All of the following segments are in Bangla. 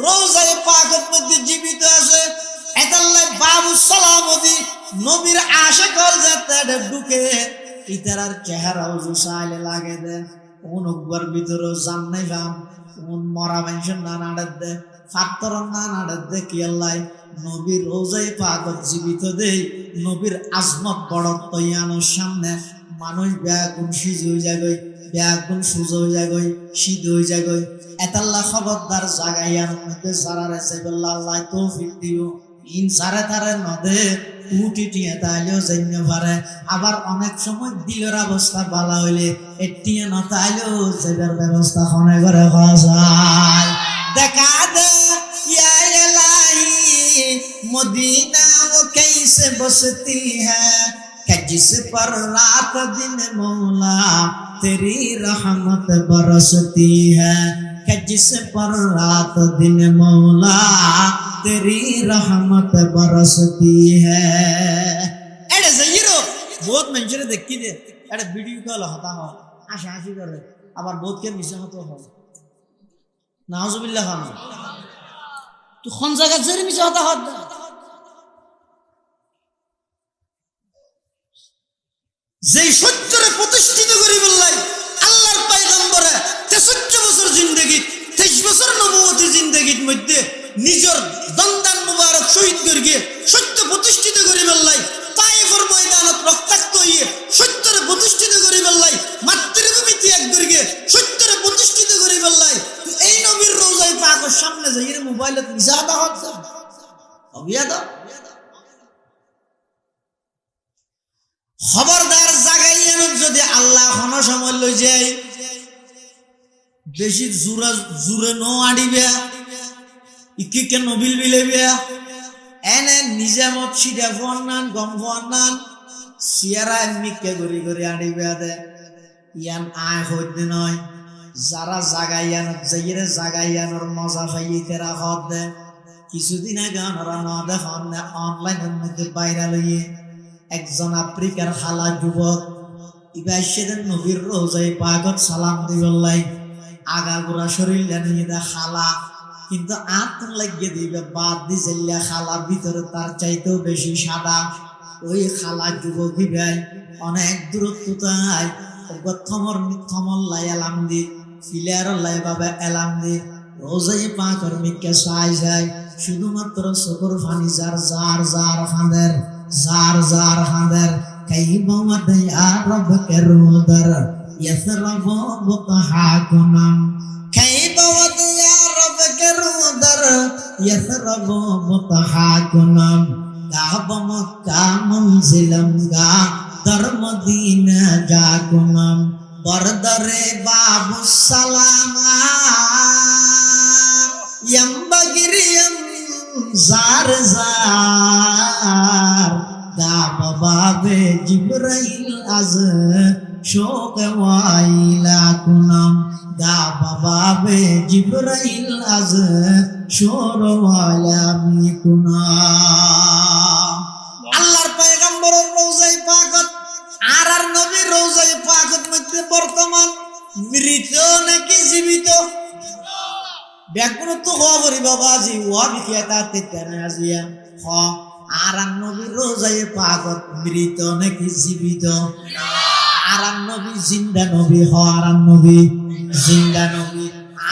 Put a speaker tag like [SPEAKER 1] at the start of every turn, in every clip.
[SPEAKER 1] রওজায়ে পাকের মধ্যে জীবিত আছে। এতাল্লাই বাবু সালামতি নবীর আশিক হল যাতে ঢুকে ইতারার চেহারা উজু চাইলে লাগে দে কোন একবার ভিতরে জান নাই যাম কোন মরা মানুষের না নাড়ে দে ফাত্তর না নাড়ে দে কি আল্লাহ নবীর রওজায়ে পাকের জীবিত দেই নবীর আজমত বড় তৈয়ানোর সামনে মানুষ ব্যাগুন সিজ হয়ে যাগই ব্যাগুন সুজ হয়ে যাগই সিদ্ধ হয়ে যাগই এতাল্লা খবরদার জাগাইয়ার মধ্যে সারারে সাইবুল্লাহ আল্লাহ তৌফিক দিও ইন সারে তারে নদে উঠিটিয়া তাইলেও জন্য পারে আবার অনেক সময় দিলের অবস্থা ভালো হইলে এটিয়া না তাইলেও যাবার ব্যবস্থা খনে করে হওয়া যায়। দেখা দে ইয়া ইলাহি মদিনা ও कैसे बसती है कि जिस पर रात दिन मौला तेरी रहमत बरसती है कि जिस पर रात दिन मौला तेरी रहमत बरसती है। एड़े जहीरो बहुत मंजरे देखी दे एड़े वीडियो कॉल होता हो आशा आशी करे আবার বহুত কে মিছে হতো হয় নাউজুবিল্লাহ খান তো কোন জায়গা জেরি মিছে হতা হত যেই সত্যরে প্রতিষ্ঠিত করি বললাই আল্লাহর পয়গম্বরে 63 বছর জিন্দেগি 23 বছর নবুয়তি জিন্দেগির মধ্যে নিজের দন্দান মুবারক শহীদ করিয়ে সত্য প্রতিষ্ঠিত করি বললাই তায়েফের ময়দানত রক্তাক্ত হইয়ে সত্যরে প্রতিষ্ঠিত করি বললাই মাতৃভূমি ত্যাগ করিয়ে সত্যরে প্রতিষ্ঠিত করি বললাই এই নবীর রওজায়ে পাকের সামনে যাইয়ে মোবাইলত মিজাদা হচ্ছে অবিয়াদা খবরদার জাগাইয়েন যদি আল্লাহ কোনো সময় লই যায় বেশি জুরে নো আড়িবে ইকি কে নবিল বিলেবে এনে নিজামত সিডা ফন্নান গম ফন্নান সিয়ারা মিকে গরি গরি আড়িবে দে ইয়ান আয় হইতে নয় যারা জাগাইয়ান যাইরে জাগাইয়ানোর মজা পাইতে রাখত দে কিছুদিন আগে আমরা না দেখুন অনলাইনের মধ্যে ভাইরাল হইয়ে একজন আফ্রিকার খালা যুবক ইবাই সেদিন নবীর রওজায়ে পাকত সালাম দিবল্লাই আগাগোড়া শরীর নিয়ে দা খালা কিন্তু আত লাগিয়ে দিবে বাদ দি জেল্লা খালার ভিতরে তার চাইতেও বেশি সাদা ওই খালা যুবক ইবাই অনেক দূরত্ব তাই থমর লাই এলাম দি ফিলার লাই বাবা এলাম দি রওজায়ে পাকের মিকে চাই যায় শুধুমাত্র চকুর পানি যার যার যার খাঁদের जार जार हादर कई बहुत यार रब के रोदर यसरब मुतहाकुनम कई बहुत यार रब के रोदर यसरब मुतहाकुनम गाब मक्का मंजिलम गा दर मदीना जाकुनम बरदरे बाबु सलामा यम बगिरियम जार जार गाब बाबे जिब्राइल आज शोक वाइला कुनम गाब बाबे जिब्राइल आज शोर वाला कुनम আল্লাহর পয়গম্বরের রওজায়ে পাকত আর নবীর রওজায়ে পাকত মধ্যে বর্তমান মৃত নাকি জীবিত ব্যাকুল তো খবরই বাবাজি ওয়া বিকিয়াতা তেতানা আজিয়া হ আর নবীর রওজায়ে পাকত মৃত নাকি জীবিত আর নবী জিন্দা নবী হ আর নবী জিন্দা নবী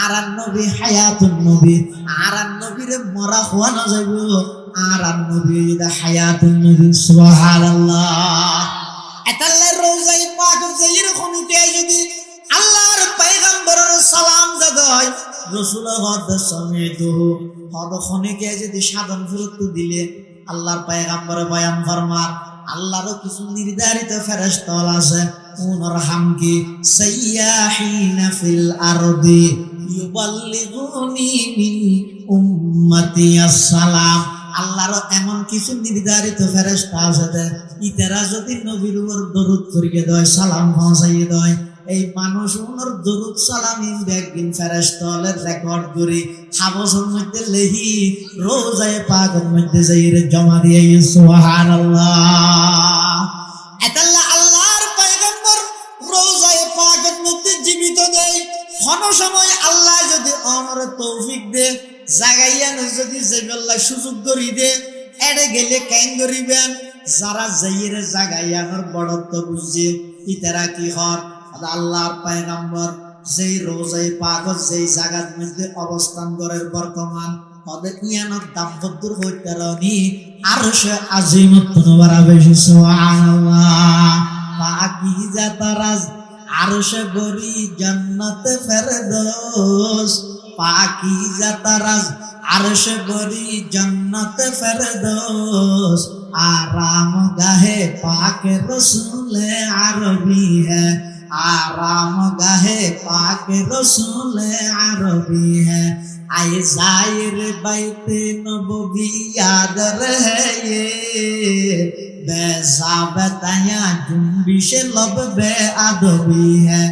[SPEAKER 1] আর নবী হায়াতুন নবী আর নবীরে মরা হওয়া না যাইব আর নবী দা হায়াতুন নবী সুবহানাল্লাহ এতাল্লাহর রওজায়ে পাকত যাইরে খনিতে যদি আল্লাহর পয়গম্বরের সালাম দাদয় রাসূল হদ সমিতু হদ খনিকে যদি সাধন গুরুত্ব দিলে আল্লাহর পয়গম্বর বয়ান ফরমার আল্লাহর কিছু নির্ধারিত ফেরেশতা আছে উনর হামকি সাইয়াহিনা ফিল আরদি ইউবাল্লিগুনি মিন উম্মতি আসসালাম আল্লাহর এমন কিছু নির্ধারিত ফেরেশতা আছে ইতারা যদি নবীর উপর দরুদ করিয়ে দেয় সালাম পৌঁছাইয়ে দেয় এই মানুষ ওনার দরুদ সালামি একদিন ফেরেশতাদের রেকর্ড করে হাবসের মধ্যে লেহি রওজায়ে পাকের মধ্যে যাইরে জমা দিয়ে সুবহানাল্লাহ এতাল্লাহ আল্লাহর পয়গম্বর রওজায়ে পাকের মধ্যে জীবিত দেয় কোন সময় আল্লাহ যদি ওনার তৌফিক দেয় জাগাইয়ান যদি যেবেলা সুযোগ করি দে এড়ে গেলে কেন করিবেন যারা যাইয়ের জাগাইয়ানোর বড়ত্ব বুঝছে ইতারা কি হর আল্লাহর পয়গম্বর যেই রোজায় পাগত যেই জায়গার মধ্যে অবস্থান করেন বর্তমান ওদের ইয়ানোর দাম্পত্যর হইতে রনি আর সে আজিমত বাড়া বেশি সুবহানাল্লাহ পাকিজা তারাজ আর সে গরি জান্নাতে ফেরদৌস পাকিজা তারাজ আর সে গরি জান্নাতে ফেরদৌস आराम गाहे पाके रसूले अरबी है आराम गाहे पाके रसूले अरबी है आए जाहिर बैते नबवी याद रहे ये बेसाबताया जुम्बिश लब बे अदबी है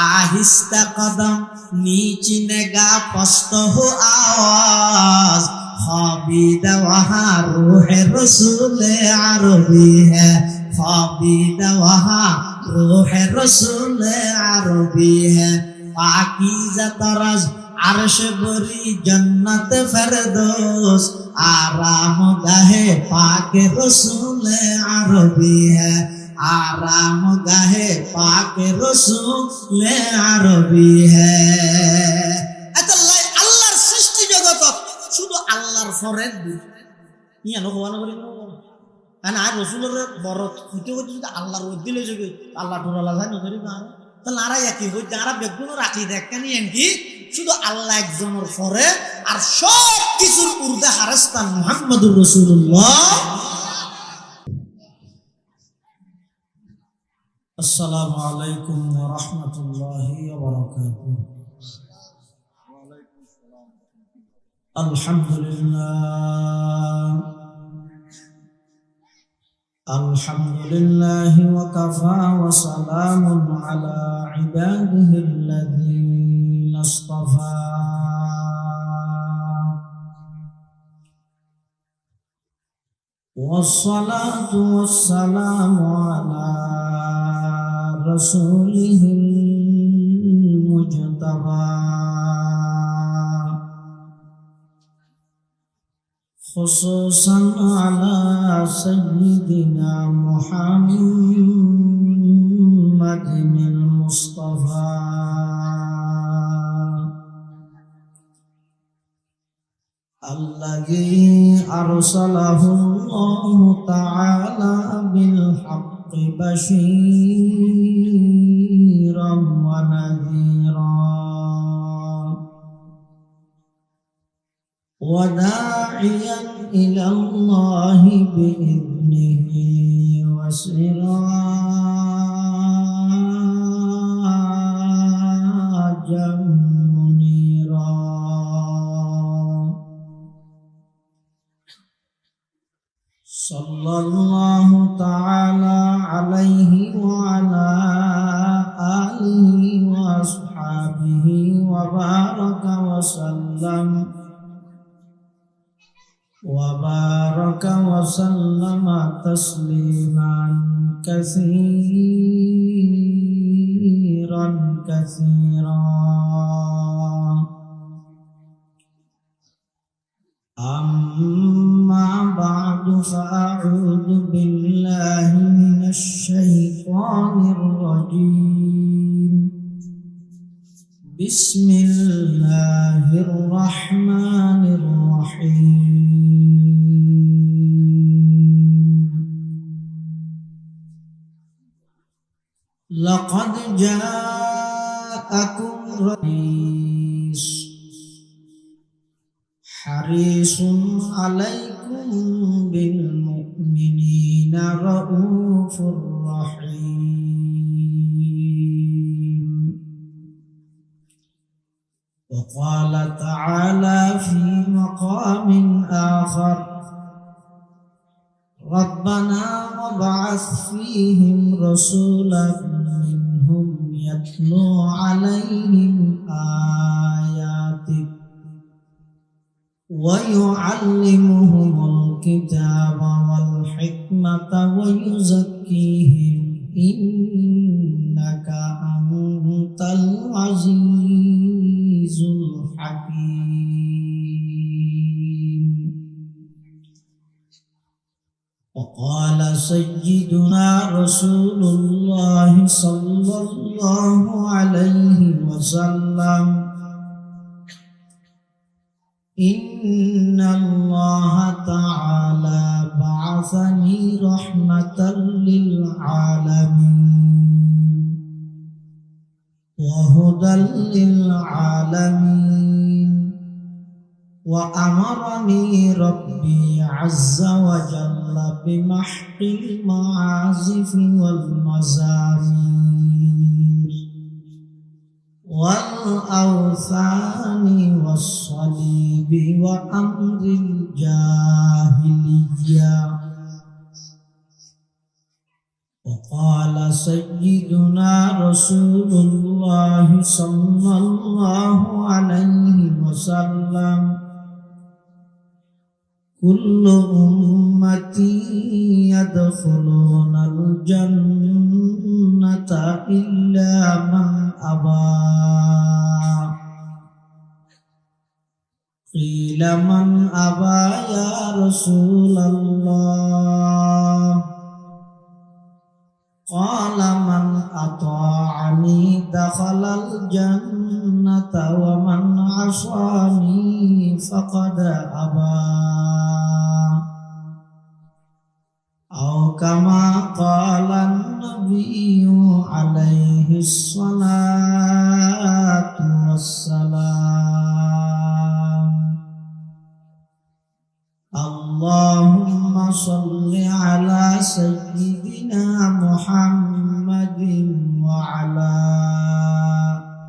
[SPEAKER 1] आहिस्ता कदम नीचे नेगा पस्त हो आवाज खाबिदा वहाँ रूह रसूल अरबी है खाबिदा वहाँ रूह रसूल अरबी है पाकीज़ा तरज अर्श बरी जन्नत फरदौस आराम गाहे पाक रसूल अरबी है आराम गाहे पाक रसूल अरबी है अल्लाहर सृष्टि जगत শুধু আল্লাহর ফরেদ ইয়ানো হওয়ানো করি না আর রসুলের বরত হইতে হইতে যদি আল্লাহর ওই দিলে যাবে আল্লাহ টোলা যায় নজরি না তাহলে আর একই হইতে আর বেগুন রাখি দেখেন কি শুধু আল্লাহ একজনের ফরে আর সব কিছুর উর্দে হারাস্তান মুহাম্মদুর রাসূলুল্লাহ। আসসালামু আলাইকুম ওয়া রাহমাতুল্লাহি ওয়া বারাকাতুহু। الحمد لله وكفى وسلام على عباده الذين اصطفى والصلاة والسلام على رسوله المجتبى خصوصا على سيدنا محمد المصطفى الذي أرسله الله تعالى بالحق بشيرا ونذيرا وداعيا إلى الله بإذنه وسراجا منيرا صلى الله تعالى عليه وعلى آله وأصحابه وبارك وسلم تسليما كثيرا أما بعد فأعوذ بالله من الشيطان الرجيم بسم الله الرحمن الرحيم لقد جاءكم حريص عليكم بالمؤمنين رؤوف رحيم وقال تعالى في مقام آخر ربنا وابعث فيهم رسولا منهم يتلو عليهم آياتك ويعلمهم الكتاب والحكمة ويزكيهم إنك أنت العزيز الحكيم وقال سيدنا رسول الله صلى الله عليه وسلم إن الله تعالى بعثني رحمة للعالمين وهدى للعالمين وأمرني ربي عز وجل بمحق المعازف والمزامير والأوثان والصليب وأمر الجاهلية. وقال سيدنا رسول الله صلى الله عليه وسلم كل أمتي يدخلون الجنة إلا من أبى. قيل من أبى يا رسول الله؟ قال من أطاعني دخل الجنة ومن عصاني فقد أبى، أو كما قال النبي عليه الصلاة والسلام. اللهم صل على سيدنا محمد وعلى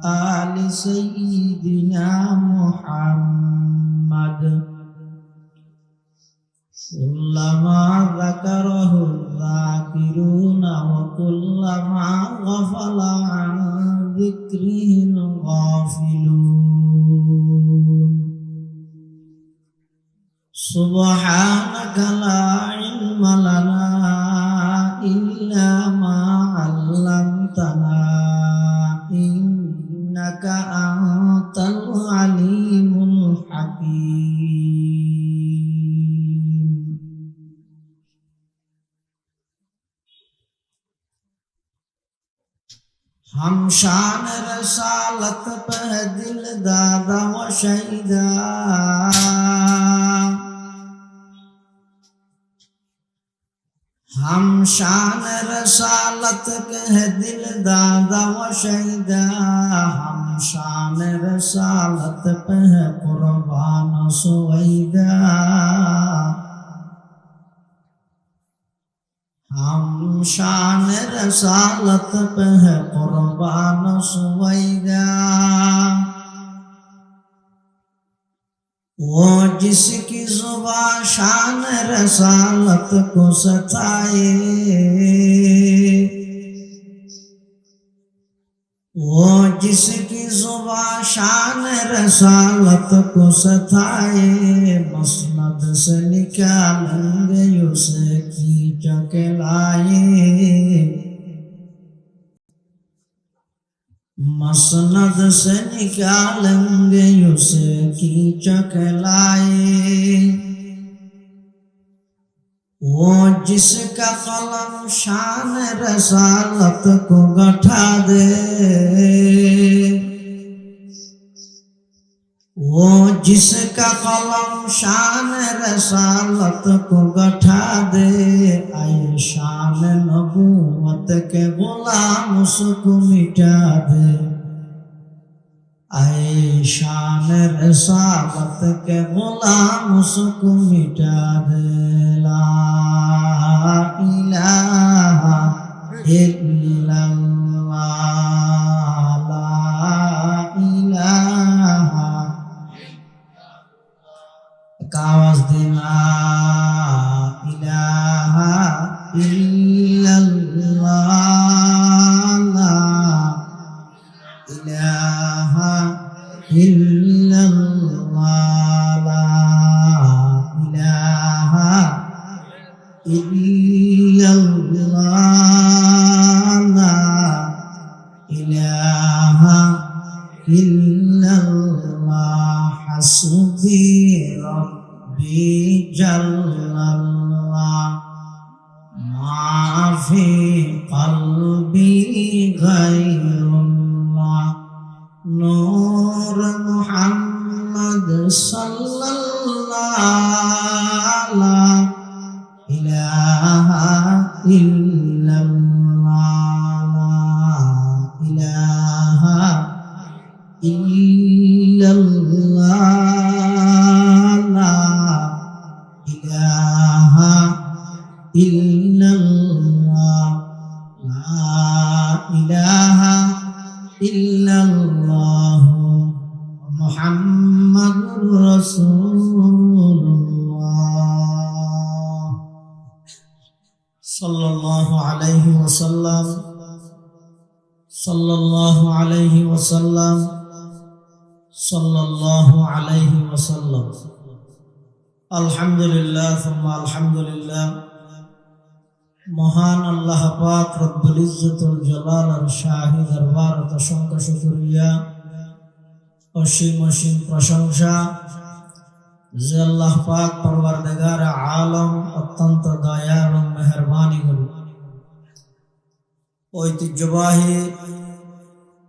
[SPEAKER 1] آل سيدنا محمد كلما ذكره الذاكرون وكلما غفل عن ذكره الغافلون. سبحانك لا علم لنا إلا ما علمتنا إنك أنت العليم الحكيم. हम शान रसालत पे दिल दादा व शहीदा, हम शान रसालत के दिल दादा व शहीदा, हम शान रसालत पे कुर्बान सुवैदा, हम शान रसालत पे कुर्बान सुवैदा। वो जिसकी जुबान शान रसालत को सताए, वो जिसकी जुबान शान रसालत को सताए, मसनद से निकालेंगे उसे खींच के लाए, मसनद से निकालेंगे उसे खींच के लाए। वो जिसका कलम शान रसालत को गठा दे, वो जिसका कलम शान रसालत को गठा दे, आए शान नबूवत के गुलाम उसको मिटा दे, आए शान रसालत के गुलाम उसको मिटा दे। ला इलाहा इल्लल्लाह, ला इलाहा, आवाज देना, इलाहा इल्लल्लाह, ला इलाहा इल्लल्लाह, ला इलाहा इल्लल्लाह, ला इलाहा इल्लल्लाह, हस्बी रब्बी जल्लल्लाह, গায়রুল্লাহ নূর মুহাম্মদ সাল্লাল্লাহু লা ইলাহা ইল্লাল্লাহ লা ইলাহা ইল্লাল্লাহ লা ইলাহা ইল্লাল্লাহ লা ইলাহা ইল্লাল্লাহ মুহাম্মাদুর রাসূলুল্লাহ সাল্লাল্লাহু আলাইহি ওয়াসাল্লাম সাল্লাল্লাহু আলাইহি ওয়াসাল্লাম সাল্লাল্লাহু আলাইহি ওয়াসাল্লাম আলহামদুলিল্লাহ সুম্মা আলহামদুলিল্লাহ মহান আল্লাহ পাক রব্বুল ইজ্জতুল জালাল শাহী দরবার অসংখ্য শুকরিয়া অসীম অসীম প্রশংসা যে আল্লাহ পাক পরওয়ারদিগার আলম অত্যন্ত দয়া এবং মেহেরবানি করে ঐতিহ্যবাহী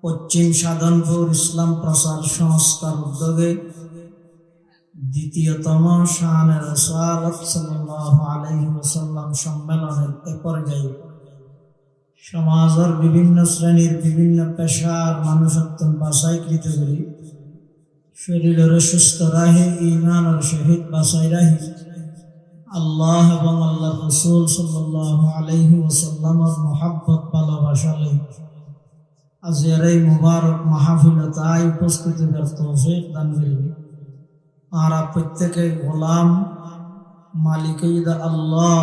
[SPEAKER 1] পশ্চিম সাধনপুর ইসলাম প্রচার সংস্থার উদ্যোগে দ্বিতীয়তম শান রাসূলুল্লাহ সাল্লাল্লাহু আলাইহি ওয়াসাল্লাম সম্মেলনের এ পর্যায়ে সমাজের বিভিন্ন শ্রেণীর বিভিন্ন পেশার মানুষত্ব বাছাইকৃত করি শরীরের সুস্থ রাহে ঈমানের সহিত বাছাই রাহি আল্লাহ এবং আল্লাহ রাসূল সাল্লাল্লাহু আলাইহি ওয়াসাল্লামের মহব্বত ভালোবাসা লই আজকের এই মুবারক মাহফিলে উপস্থিতির তৌফিক দান করেন আর প্রত্যেকে গোলাম মালিক আল্লাহ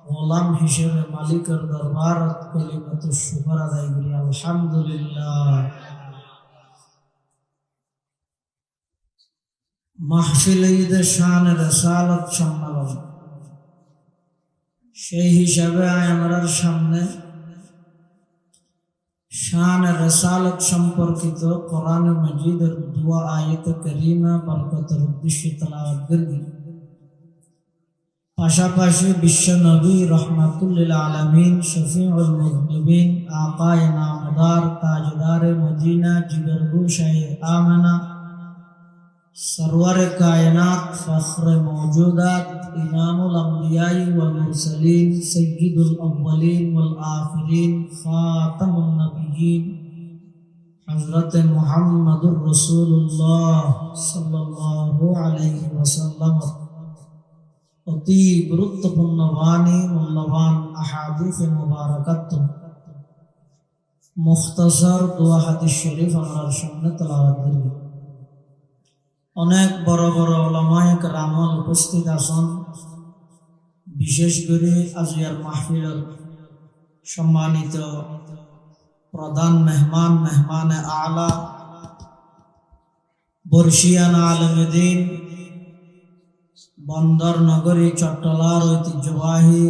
[SPEAKER 1] গোলাম হিসেবে মালিকের দরবার কলিমত শুকর আদায় করি আলহামদুলিল্লাহ। মাহফিল ঈদ শান রাসালত সম্মেলন সেই হিসাবে আমার সামনে শান রাসালত সম্পর্কিত কোরআন মাজিদের দুয়া আয়াত কারীমা বরকতের উদ্দেশ্যে তেলাওয়াত করি। পাশাপাশি বিশ্ব নবী রহমাতুল লিল আলামিন শফিউল মুযনিবিন আকায়ে নামদার তাজদারে মদিনা জিগরগো শাহে আমেনা सरवर कायनात फख्र मौजूदात इमामुल अंबियाई वल मुरसलीन सय्यिदुल अव्वलीन वल आखिरीन खातमुन नबिय्यीन हज़रत मुहम्मदुर रसूलुल्लाह सल्लल्लाहु अलैहि वसल्लम অতি গুরুত্বপূর্ণ বাণী মূল্যবান আহাদিস মুবারাকাত মুখতাসার দোয়া হাদিস শরীফ আমার সামনে তেলাওয়াত করি। অনেক বড় বড় উলামায়ে কেরাম উপস্থিত আছেন, বিশেষ করে আজকের মাহফিলের সম্মানিত প্রধান মেহমান মেহমানে আলা বর্ষিয়ান আলেমে দ্বীন বন্দর নগরী চট্টলার ঐতিহ্যবাহী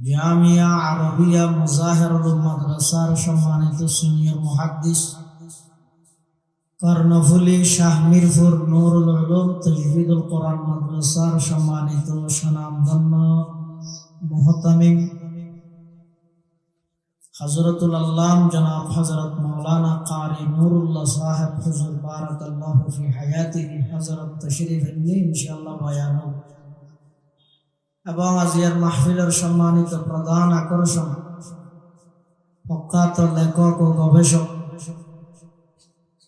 [SPEAKER 1] জামিয়া আরবিয়া মুজাহিরুল মাদ্রাসার সম্মানিত সিনিয়র মুহাদ্দিস কর্ণফুলী শাহ মিরপুর নুরুল উলুম তাজবিদুল কোরআন মাদ্রাসার সম্মানিত সুনামধন্য মুহতামিম হযরতুল আল্লাম জনাব হযরত মাওলানা কারি নুরুল্লাহ সাহেব হুজুর বারাকাল্লাহু ফি হায়াতিহি হযরত তাশরীফ নিয়ে ইনশাআল্লাহ বয়ান এবং আজকের মাহফিলের সম্মানিত প্রধান আকর্ষণ প্রখ্যাত লেখক ও গবেষক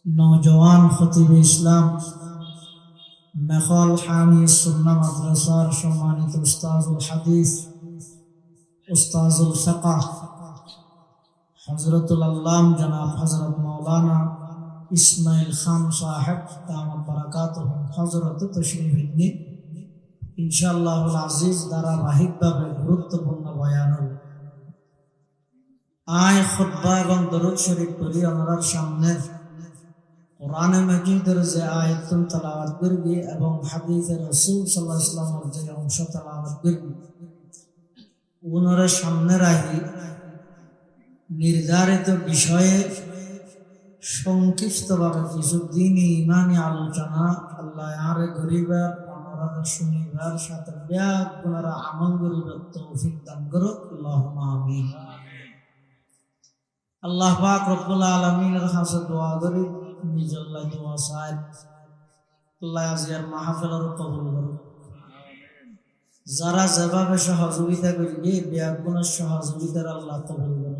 [SPEAKER 1] নওজওয়ান খতিব ইসলাম মেখল হামি সুন্নাহ মাদ্রাসার সম্মানিত উস্তাজুল হাদিস উস্তাজুল ফিকহ হযরতুল আল্লাম জনাব হযরত মাওলানা ইসমাইল খান সাহেব দামাত বারাকাতুহু হযরত তাশরীফ নিয়ে ইনশাআল্লাহুল আজিজ ধারাবাহিকভাবে গুরুত্বপূর্ণ বয়ান আয় খুতবা এবং দরুদ শরীফ পড়ি আমার সামনে কোরআনে মাজিদের যে আয়াত তেলাওয়াত করবি এবং হাদিসে রাসূল সাল্লাল্লাহু আলাইহি ওয়াসাল্লামের যে অংশ তেলাওয়াত করবি ওনার সামনে রাখি নির্ধারিত বিষয়ে সংক্ষিপ্তভাবে কিছু দ্বীনি ইমানি আলোচনা আল্লাহ আর গরিবের আমরা শুনিবার সাথে ব্যাপক আমল করিবার তৌফিক দান করুক আল্লাহুম্মা আমিন। আল্লাহ পাক রব্বুল আলামিনের কাছে দোয়া করি নিজল্লাহ দোয়া চাই আল্লাহ আজিয়ার মাহফিলের কবুল করুন। যারা যেভাবে সহযোগিতা করিবে ব্যাপনের সহযোগিতার আল্লাহ কবুল করুন।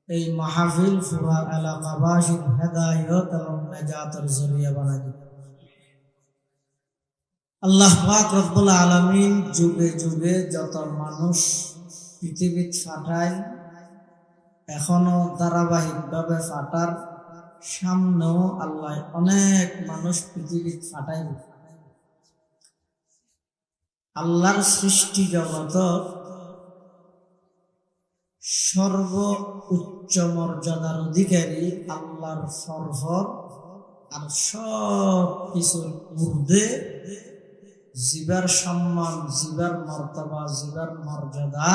[SPEAKER 1] এই মাহফিল পুরা এলাকাবাসীর হেদায়েত এবং নাজাতের জরিয়া বানাই দিন। আল্লাহ পাক রব্বুল আলামিন যুগে যুগে যত মানুষ পৃথিবীত ফাটায়, এখনো ধারাবাহিকভাবে ফাটার, সামনেও আল্লাহ অনেক মানুষ পৃথিবীত ফাটাই। আল্লাহর সৃষ্টি জগত সর্ব উচ্চ মর্যাদার অধিকারী আল্লাহর ফরফর, আর সব কিছুর ঊর্ধ্বে জীবের সম্মান, জীবের মর্তবা, জীবের মর্যাদা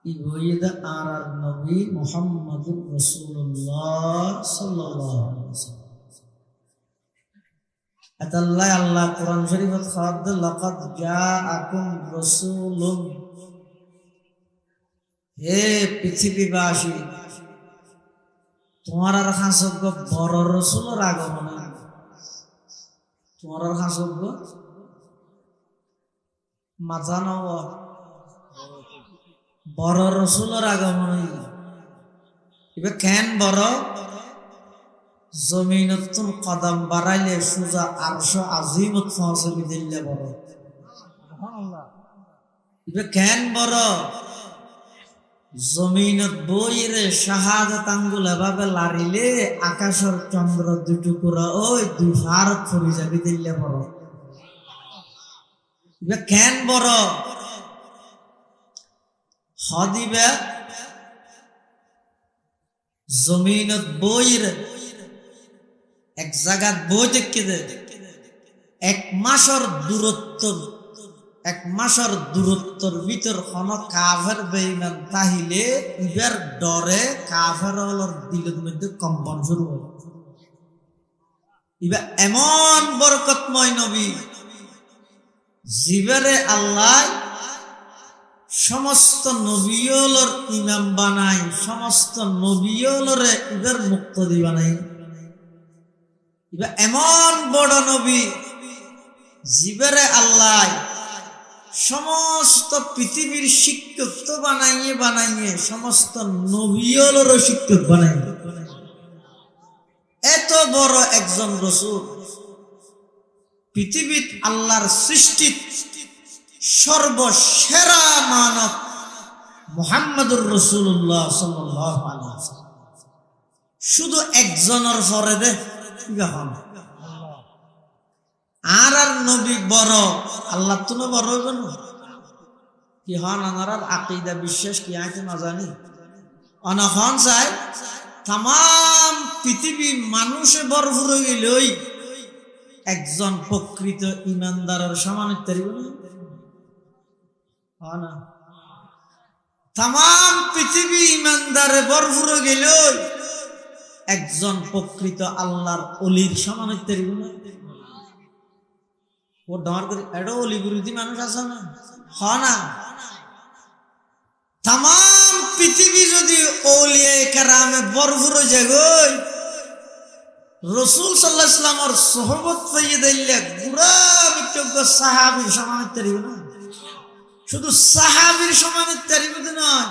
[SPEAKER 1] ইবঈদ আর নবী মুহাম্মদুর রাসূলুল্লাহ সাল্লাল্লাহু আলাইহি ওয়াসাল্লাম। আতাল্লাহ আল্লাহ কোরআন শরীফত খাদ লাকাদ জাআকুম রাসূলুন, হে পৃথিবীবাসী তোমার খাসজ্ঞ বড় রসুলের আগমন, তোমার খাসজ্ঞ মাথা নব বড় রসুলের আগমন। এবার কেন বড়? জমিনতুন কদম বাড়াইলে সুজা আরশ আজিমত পৌঁছবি দিলে বড়। এবার কেন বড়? জমিনত বইরে শাহাদাত আঙ্গুল এভাবে লারিলে আকাশের চন্দ্র দুটুকুরা ওই দুই ভারত ফুরি যাবি দিলে বড়। এবার কেন বড়? হদিবে জমিনত বইরে এক জায়গাত বই দেখে দে, এক মাসের দূরত্বর ভিতর কোন কাফের বেঈমান তাহিলে ইবার ডরে কাফের দিলের মধ্যে কম্পন শুরু হয়। ইবা এমন বরকতময় নবী জিবারে আল্লাহ সমস্ত নবীওলর ইমাম বানাই, সমস্ত নবীওলরে ইবার মুক্তদি বানাই। ইবা এমন বড় নবী জিবারে আল্লাহ সমস্ত পৃথিবীর শিক্ষক বানাইয়ে সমস্ত নবীওলর শিক্ষক বানাই। এত বড় একজন রাসূল পৃথিবীর আল্লাহর সৃষ্টি সর্বসেরা মানব মুহাম্মদুর রাসূলুল্লাহ সাল্লাল্লাহু আলাইহি ওয়াসাল্লাম। শুধু একজনের পরে দে আর নবী বড়, আল্লাহ তো বড় হইবেন কি হন? আমার আকীদা বিশ্বাস কি আছে না জানি। অনখন চাই তাম পৃথিবী মানুষে ভরপুর হয়ে গেল একজন প্রকৃত ইমানদারের সমান না। তাম পৃথিবী ইমানদারে ভরপুর হয়ে গেল একজন প্রকৃত আল্লাহর অলির সমান না। ও ডর করে এডো অলি বিরোধী মানুষ আছে না? না। তাম পৃথিবী যদি ওলিয়ায়ে কেরামে ভরপুর হয়ে যায় গই, রাসূল সাল্লাল্লাহু আলাইহি ওয়াসাল্লামের সোহবত পাইয়ে দিলে পুরা বিজ্ঞ সাহাবীর সমান না। শুধু সাহাবীর সমান নয়,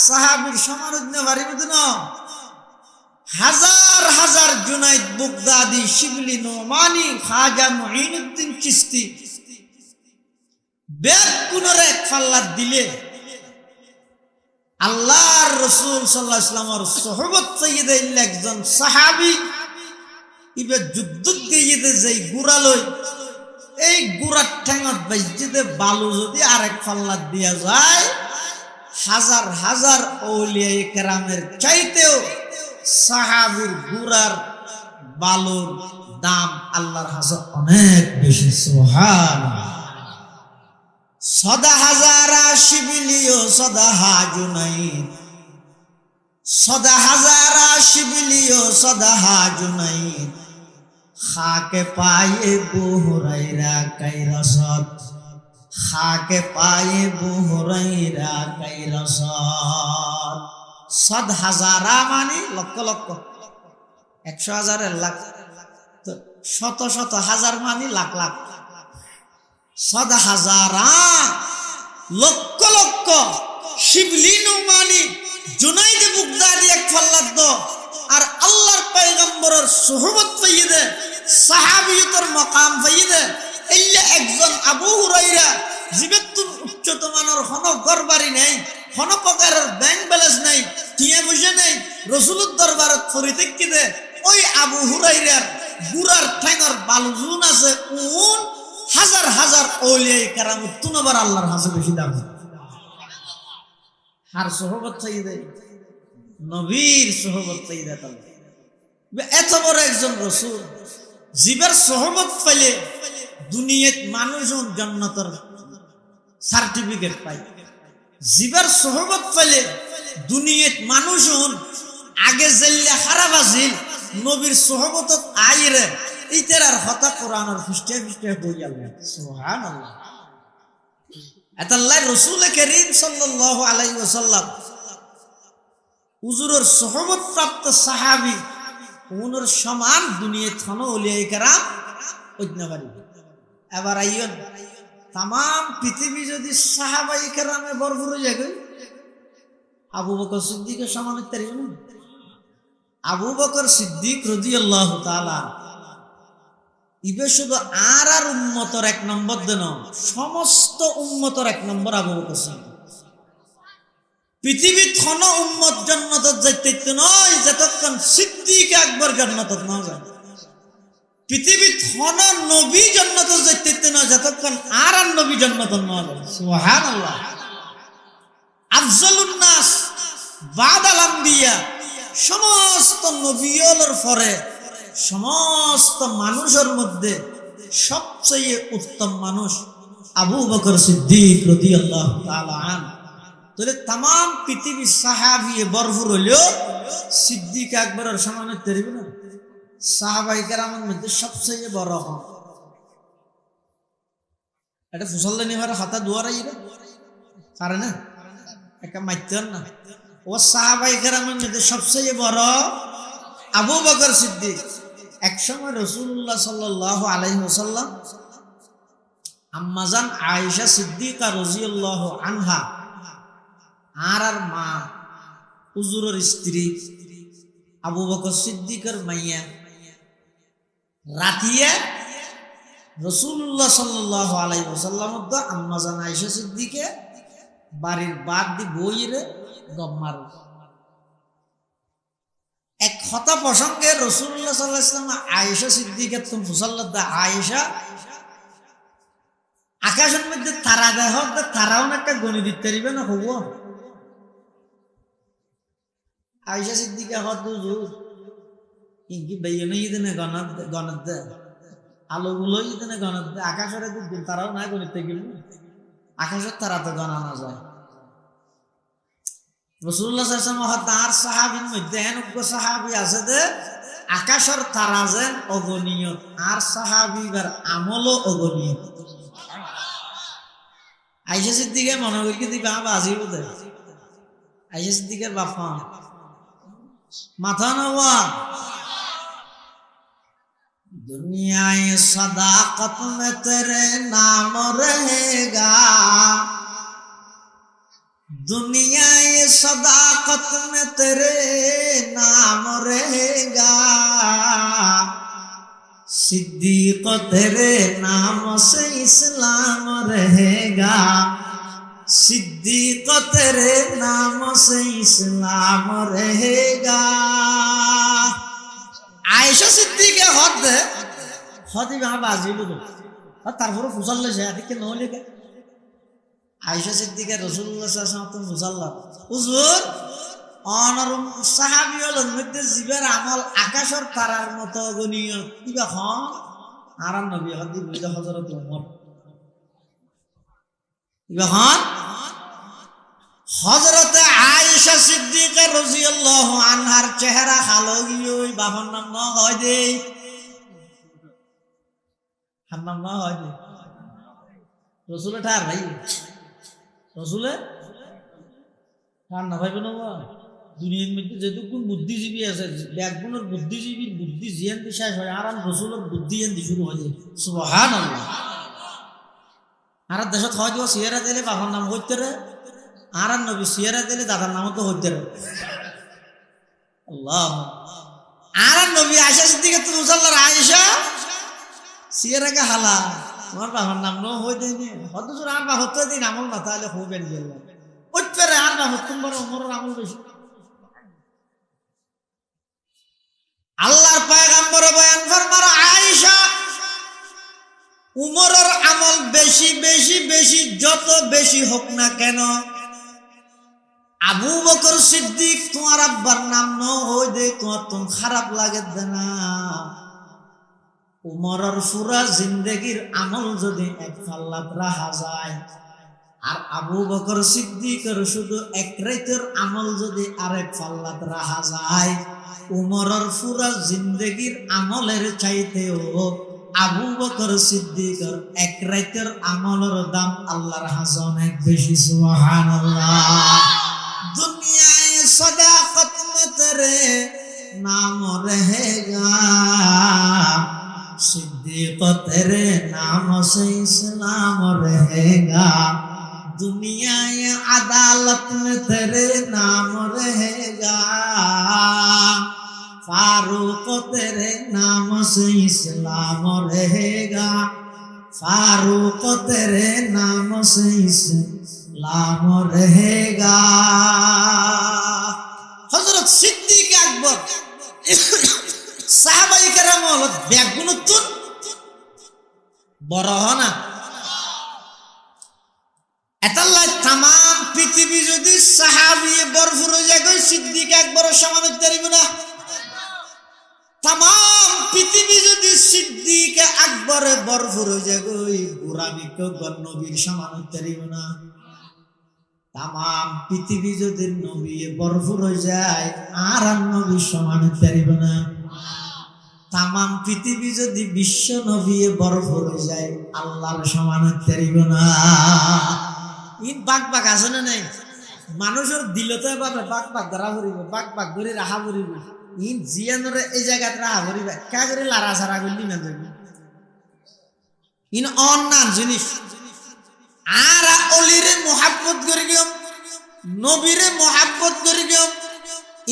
[SPEAKER 1] সাহাবীর সমান ভারিবত নয়, হাজার হাজার জুনাইদ বুগদাদি, শিবলি নোমানি, খাজা মুঈনুদ্দিন চিশতি বেদ কুনরে এক পাল্লা দিলে আল্লাহর রাসূল সাল্লাল্লাহু আলাইহি ওয়াসাল্লামের সোহবত পাইয়ে দিলে একজন সাহাবী ইবে যুদ্ধ দিয়ে যেই গুড়া লই, এই গুড়ার ঠ্যাঙত বাইজে বালু যদি আরেক পাল্লা দিয়া যায়, হাজার হাজার আউলিয়ায়ে কেরামের চাইতেও সাহাবীর গুড়ার বালুর দাম আল্লাহর কাছে অনেক বেশি। সুবহানাল্লাহ। সদা হাজারা শিবিলিও সদা হাজুনাইন, সদা হাজারা শিবিলিও সদা হাজুনাইন, খাকে পায়ে বুহুরাইরা কাইরাসত, খাকে পায়ে বুহুরাইরা কাইরাসত। সদ হাজারা মানে লক্ষ লক্ষ, 100,000 লাখ, তো শত শত হাজার মানে লাখ লাখ, সদ হাজারা লক্ষ লক্ষ, শিবলিনু মানে জুনাইদ বুগদাদি এক ফাল্লাদ, আর আল্লাহর পয়গম্বরের সুহবত পাইয়ে সাহাবিয়তের মাকাম পাইয়ে এল্লা একজন আবু হুরাইরা জীবেতুন উচ্চত মানের হন গরবারি নাই, হন প্রকারের ব্যাংক ব্যালেন্স নাই, টিয়া পয়সা নাই, রাসূলের দরবারত ফরিতেকি দে ওই আবু হুরাইরার গুরার ঠ্যাঙর বালুজুন আছে কোন হাজার হাজার আউলিয়া কেরামত তুনবার আল্লাহর কাছে বেশি দাম। আর সুহবত চাইদে নবীর সুহবত চাইদে, এত বড় একজন রাসূল জীবের সুহবত পাইলে দুনিয়াত মানুষজন জান্নাতের সার্টিফিকেট পায়, জীবের সুহবত পাইলে দুনিয়াত মানুষজন আগে জেল্লা খারাপ আছিল নবীর সুহবতত আইরে ইতার কথা কোরআনের পৃষ্ঠা পৃষ্ঠা বইয়া সুবহানাল্লাহ। এতাল্লাহ রাসূল করিম সাল্লাল্লাহু আলাইহি ওয়াসাল্লাম হুজুরের সুহবত প্রাপ্ত সাহাবী ওনার সমান দুনিয়াত কোনো ওলিয়ায়ে কেরাম হইতে পারে। এবার আইয়ন তাম পৃথিবী যদি সাহাবায়ে কেরামে ভরপুর হয়ে যায়, আবু বকর সিদ্দিকের সমান হইতে পারবে না? আবু বকর সিদ্দিক রাদিয়াল্লাহু তাআলা ইবে শুধু আর উম্মতর এক নম্বর দেন, সমস্ত উম্মতর এক নম্বর আবু বকর সিদ্দিক। পৃথিবীর কোন উম্মত জান্নাতত যাইতে নয় যতক্ষণ সিদ্দিক আকবর জান্নাতত না যায়, পৃথিবীর কোন নবী জান্নাতত যাইতে নয় যতক্ষণ আর নবী জান্নাতত না যায়। সুবহানাল্লাহ। আফজালুন নাস বাদাল আম্বিয়া, সমস্ত নবীদের পরে সমস্ত মানুষের মধ্যে সবচেয়ে উত্তম মানুষ আবু বকর সিদ্দিক রাদিয়াল্লাহু তাআলা আনহু। তাহলে তাম পৃথিবীর সাহাবী ভরপুর হলেও সিদ্দিক আকবরের সমান হতে পারবে না। সাহাবায়ে কেরামের মধ্যে সবচেয়ে বড় হন এটা ফুসল্লা নিবার হাতা দুয়ারাইরা পারে না, একটা মাইতেন না। ও সাহাবায়ে কেরামের মধ্যে সবচেয়ে বড় আবু বকর সিদ্দিক। একসময় রাসূলুল্লাহ সাল্লাল্লাহু আলাইহি ওয়াসাল্লাম আম্মাজান আয়েশা সিদ্দিকা রাদিয়াল্লাহু আনহা আর মা হুজুরের স্ত্রী আবু বকর সিদ্দিকের মাইয়া রাতিয়া রাসূলুল্লাহ সাল্লাল্লাহু আলাইহি ওয়াসাল্লাম তো আম্মাজান আয়েশা সিদ্দিকে বাড়ির বাদ দি বইরে গম্মার এক কথা প্রসঙ্গে রাসূলুল্লাহ সাল্লাল্লাহু আলাইহি ওয়াসাল্লাম আয়েশা সিদ্দিকের তো মুসাল্লাত আয়েশা আকাশের মধ্যে তারা দেহ তারাও একটা গণি দিতে পারবে না হবো। আয়েশা সিদ্দিকা হত হুজুর ইনকি বেয়নে ইদনে গণত দে আলোগুলো ইদনে গণত দে, আকাশের দিন তারাও না গণিতে গেল, আকাশের তারা তো গণা না যায়। রাসূলুল্লাহ সাল্লাল্লাহু আলাইহি ওয়াসাল্লাম তার সাহাবীর মধ্যে এনজ্ঞ সাহাবী আছে যে আকাশের তারা যেন অগণীয়, আর সাহাবীর আমলও অগণীয়। আয়েশা সিদ্দিকা মনে করি দিবা বাজি বোধ, আয়েশা সিদ্দিকার বাপা মাথা নওয়া दुनियाए सदाकत में तेरे नाम रहेगा, दुनियाए सदाकत में तेरे नाम रहेगा, सिद्दीक तेरे नाम से इस्लाम रहेगा, सिद्दीक तेरे नाम से इस्लाम रहेगा। आयशा सिद्दीके हद हदी वहां बाजी लो और तारफरो फुसल्ला যায় আদিকে নো লেগে আয়েশা সিদ্দিকা রাসূলুল্লাহ সাল্লাল্লাহু আলাইহি ওয়াসাল্লাম মুসাল্লা হুজুর অনর সাহাবী হলের মধ্যে জীবের আমল আকাশের তারার মতো গণীয় কিবা হন আর নবী হদি বুঝা হযরত ওমর কিবা হন হযরত আয়েশা সিদ্দিকা রাদিয়াল্লাহু আনহার চেহারা কালো গিয়ে ওই বাবার নাম না হয় দে, হার নাম না হয় দে রাসূল ঠার ভাই রাসূলে ঠার না ভাইবে না দুনিয়ার মধ্যে যেটুকুন বুদ্ধিজীবী আছে ব্যাগুনের বুদ্ধিজীবীর বুদ্ধি জিয়ান দি শেষ হয় আর রসুলের বুদ্ধি ইয়ান দি শুরু হয়ে সুবহানাল্লাহ। আর দেশত হয় দিব সিয়ারা দিলে বাবার নাম হইতে রে আর নবী সিয়ারা দিলে দাদার নামও তো হইতে রে আল্লাহ। আর নবী আয়েশা সিদ্দিকা তো মুসাল্লার আয়েশা সিয়ারাকে হালা তোমার বাবার নাম নো হই দেয়নি হত জোর আর বা হতে দিন আমল না তাহলে হবেন গেল হইতে রে আর বা হতুম বড় ওমরের আমল বেশি। আল্লাহর পয়গম্বর বয়ান ফরমার আয়েশা উমরের আমল বেশি বেশি বেশি যত বেশি হোক না কেন আবু বকর সিদ্দিক তোমার আব্বার নাম ন হই দে তোমার তো খারাপ লাগে না। উমরের পুরা জিন্দেগির আমল যদি এক পাল্লাত রাখা যায় আর আবু বকর সিদ্দিকের শুধু এক রাতের আমল যদি আরেক পাল্লাত রাখা যায় উমরের পুরা জিন্দেগির আমলের চাইতেও আবু বকর সিদ্দিকের এক রাতের আমলের দাম আল্লাহর কাছে অনেক বেশি সুবহানাল্লাহ। দুনিয়ায় সদাকত में तेरे नाम रहेगा सिद्दीक तेरे नाम से इस्लाम रहेगा दुनिया अदालत में तेरे नाम रहेगा फारूक तेरे नाम से इस्लाम रहेगा फारूक तेरे नाम से इस्लाम रहेगा। हजरत सिद्दीक আকবর সাহাবায়ে কেরাম হল ব্যাগুণতুন বড় না এতাল্লাহ তাম পৃথিবী যদি সাহাবী বরফুর হয়ে যায় সিদ্দিক আকবর সমান হতে পারিব না। তাম পৃথিবী যদি সিদ্দিক আকবরে বরফুর হয়ে যায় গোরামি নবীর সমান হতে পারিব না। তাম পৃথিবী যদি নবী বরফুর হয়ে যায় আর নবীর সমান হতে পারিব না। তাম পৃথিবী যদি বিশ্ব নবী বরফুর হয়ে যায় আল্লাহর সমান হতে পারিব না। ইন বাক বাক আছে না নাই মানুষের দিলতে পাবে বাক বাক ধরা পড়িব বাক বাক ধরে রাখা পড়িব ইন জিয়ানরে এই জায়গাত রাখা পড়িব কা করে লারা সারা করলি না যাবে ইন অন্যান জিনিস। আর অলিরে মোহাব্বত করি গিয়ম নবীরে মোহাব্বত করি গিয়ম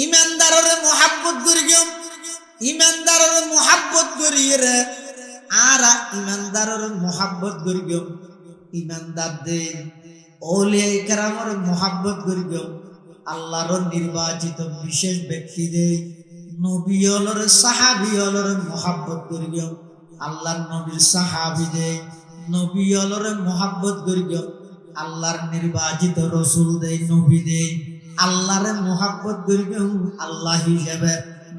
[SPEAKER 1] ইমানদাররে মোহাব্বত করি গিয়ম ইমানদাররে মোহাব্বত করি রে আর ইমানদাররে মোহাব্বত করি গিয়ম ইমানদার দে औलिया करामर मोहब्बत करियो আল্লাহর নির্বাচিত বিশেষ ব্যক্তিদের নবী হলর সাহাবী হলর মোহাব্বত করিও আল্লাহর নবীর সাহাবীদের নবী হলর মোহাব্বত করিও আল্লাহর নির্বাচিত রাসূলদের নবীদের আল্লাহরে মোহাব্বত করিও আল্লাহ হিসাবে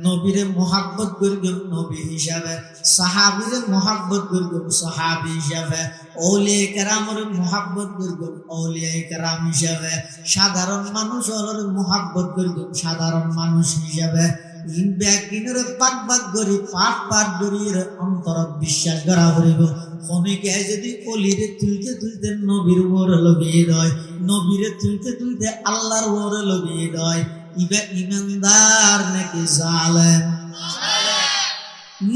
[SPEAKER 1] নবীরে মোহাব্বত করিও নবী হিসাবে সাহাবীরে মোহাব্বত করিও সাহাবী হিসাবে औलिया কেরামর মোহাব্বত করিও औलिया কেরাম হিসাবে সাধারণ মানুষ হলর মোহাব্বত করিও সাধারণ মানুষ হিসাবে ইন ব্যাকিনের পাক পাক করি পাক পাক করির অন্তর বিশ্বাস করা করিব খনিকে যদি অলিরে তুলতে তুলতে নবীর উপর লাগিয়ে দেয় নবীরে তুলতে তুলতে আল্লাহর উপর লাগিয়ে দেয় ইবা ইমানদার নাকি জালেম